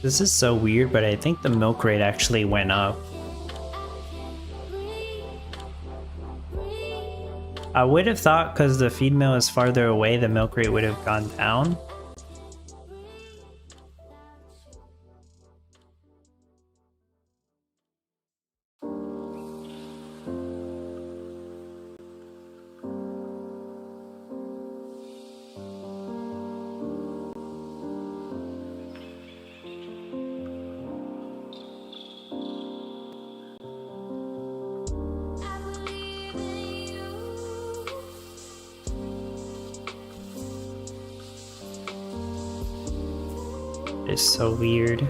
this is so weird, but I think the milk rate actually went up. I would have thought because the feed mill is farther away, the milk rate would have gone down. It's so weird.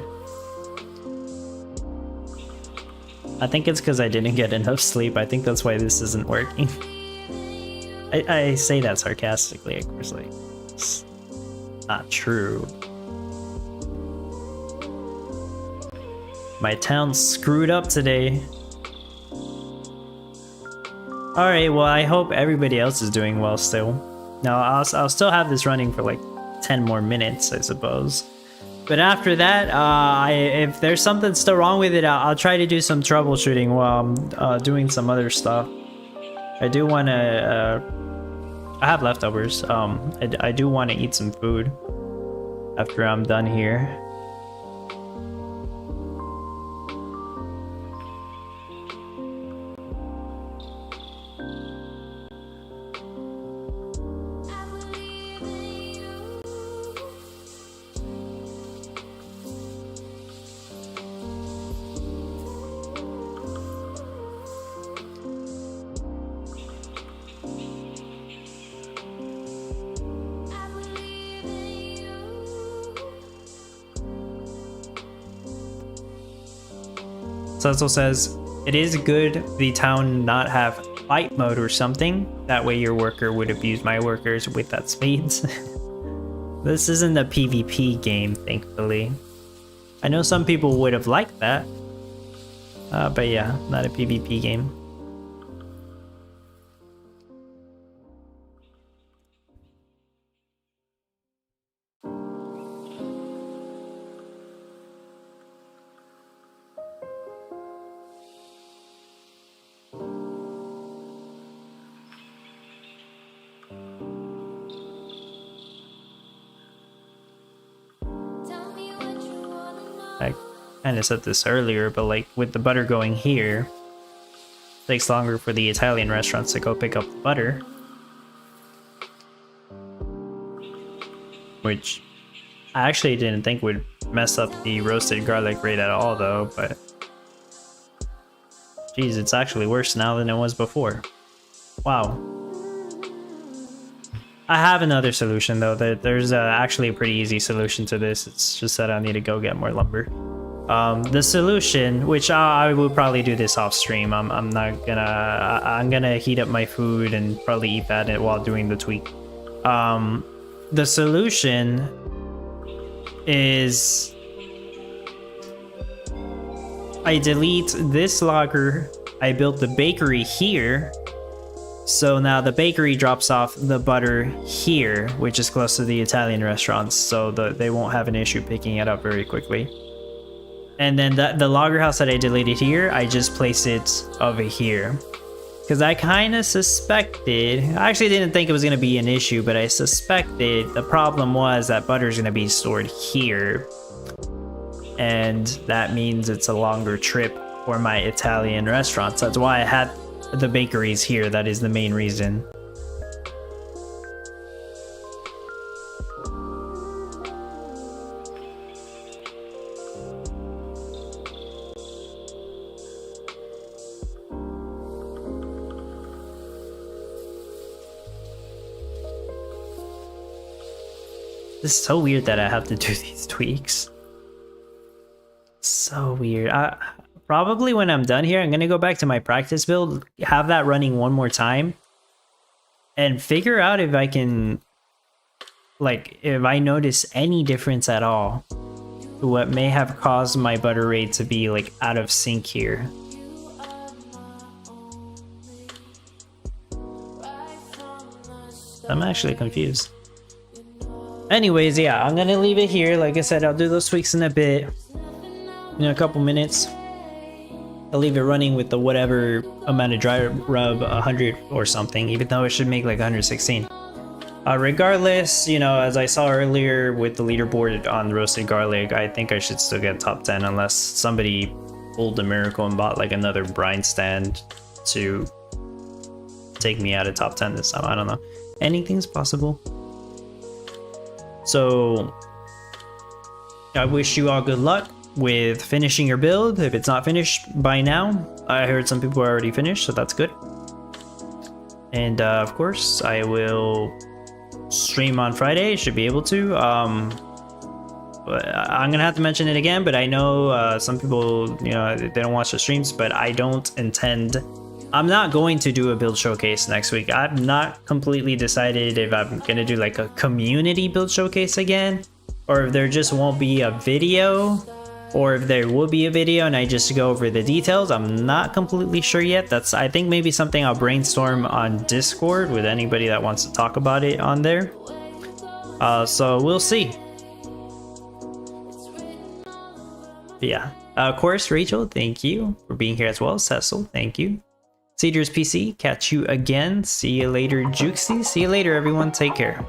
I think it's because I didn't get enough sleep. I think that's why this isn't working. I say that sarcastically, of course, like, it's not true. My town's screwed up today. Alright, well, I hope everybody else is doing well still. Now, I'll still have this running for like 10 more minutes, I suppose. But after that, if there's something still wrong with it, I'll try to do some troubleshooting while I'm doing some other stuff. I do want to... I have leftovers. I do want to eat some food after I'm done here. Cecil says, it is good the town not have fight mode or something. That way your worker would abuse my workers with that spades. This isn't a PvP game, thankfully. I know some people would have liked that. But yeah, not a PvP game. kind of said this earlier, but like with the butter going here, it takes longer for the Italian restaurants to go pick up the butter. Which I actually didn't think would mess up the roasted garlic rate at all though, but geez, it's actually worse now than it was before. Wow. I have another solution though. There's actually a pretty easy solution to this. It's just that I need to go get more lumber. The solution, which I would probably do this off stream. I'm not gonna. I'm gonna heat up my food and probably eat that while doing the tweak. The solution is I delete this logger. I built the bakery here. So now the bakery drops off the butter here, which is close to the Italian restaurants, so they won't have an issue picking it up very quickly. And then the logger house that I deleted here, I just place it over here. Because I kind of suspected, I actually didn't think it was going to be an issue, but I suspected the problem was that butter is going to be stored here. And that means it's a longer trip for my Italian restaurants. That's why I had the bakeries here. That is the main reason. This is so weird that I have to do these tweaks. So weird. Probably when I'm done here, I'm gonna go back to my practice build, have that running one more time, and figure out if I can, like, if I notice any difference at all to what may have caused my butter rate to be like out of sync here. I'm actually confused. Anyways, yeah, I'm gonna leave it here. Like I said, I'll do those tweaks in a bit, in a couple minutes. I'll leave it running with the whatever amount of dry rub, 100 or something, even though it should make like 116. Regardless, you know, as I saw earlier with the leaderboard on roasted garlic, I think I should still get top 10 unless somebody pulled a miracle and bought like another brine stand to take me out of top 10 this time. I don't know. Anything's possible. So I wish you all good luck with finishing your build. If it's not finished by now, I heard some people are already finished, so that's good. And of course, I will stream on Friday. Should be able to. But I'm gonna have to mention it again. But I know some people, you know, they don't watch the streams. But I don't intend. I'm not going to do a build showcase next week. I'm not completely decided if I'm gonna do like a community build showcase again, or if there just won't be a video. Or if there will be a video and I just go over the details. I'm not completely sure yet. That's, I think, maybe something I'll brainstorm on Discord with anybody that wants to talk about it on there. So we'll see. But yeah, of course, Rachel, thank you for being here as well. Cecil, thank you. Cedars PC, catch you again. See you later, Jukesy. See you later, everyone. Take care.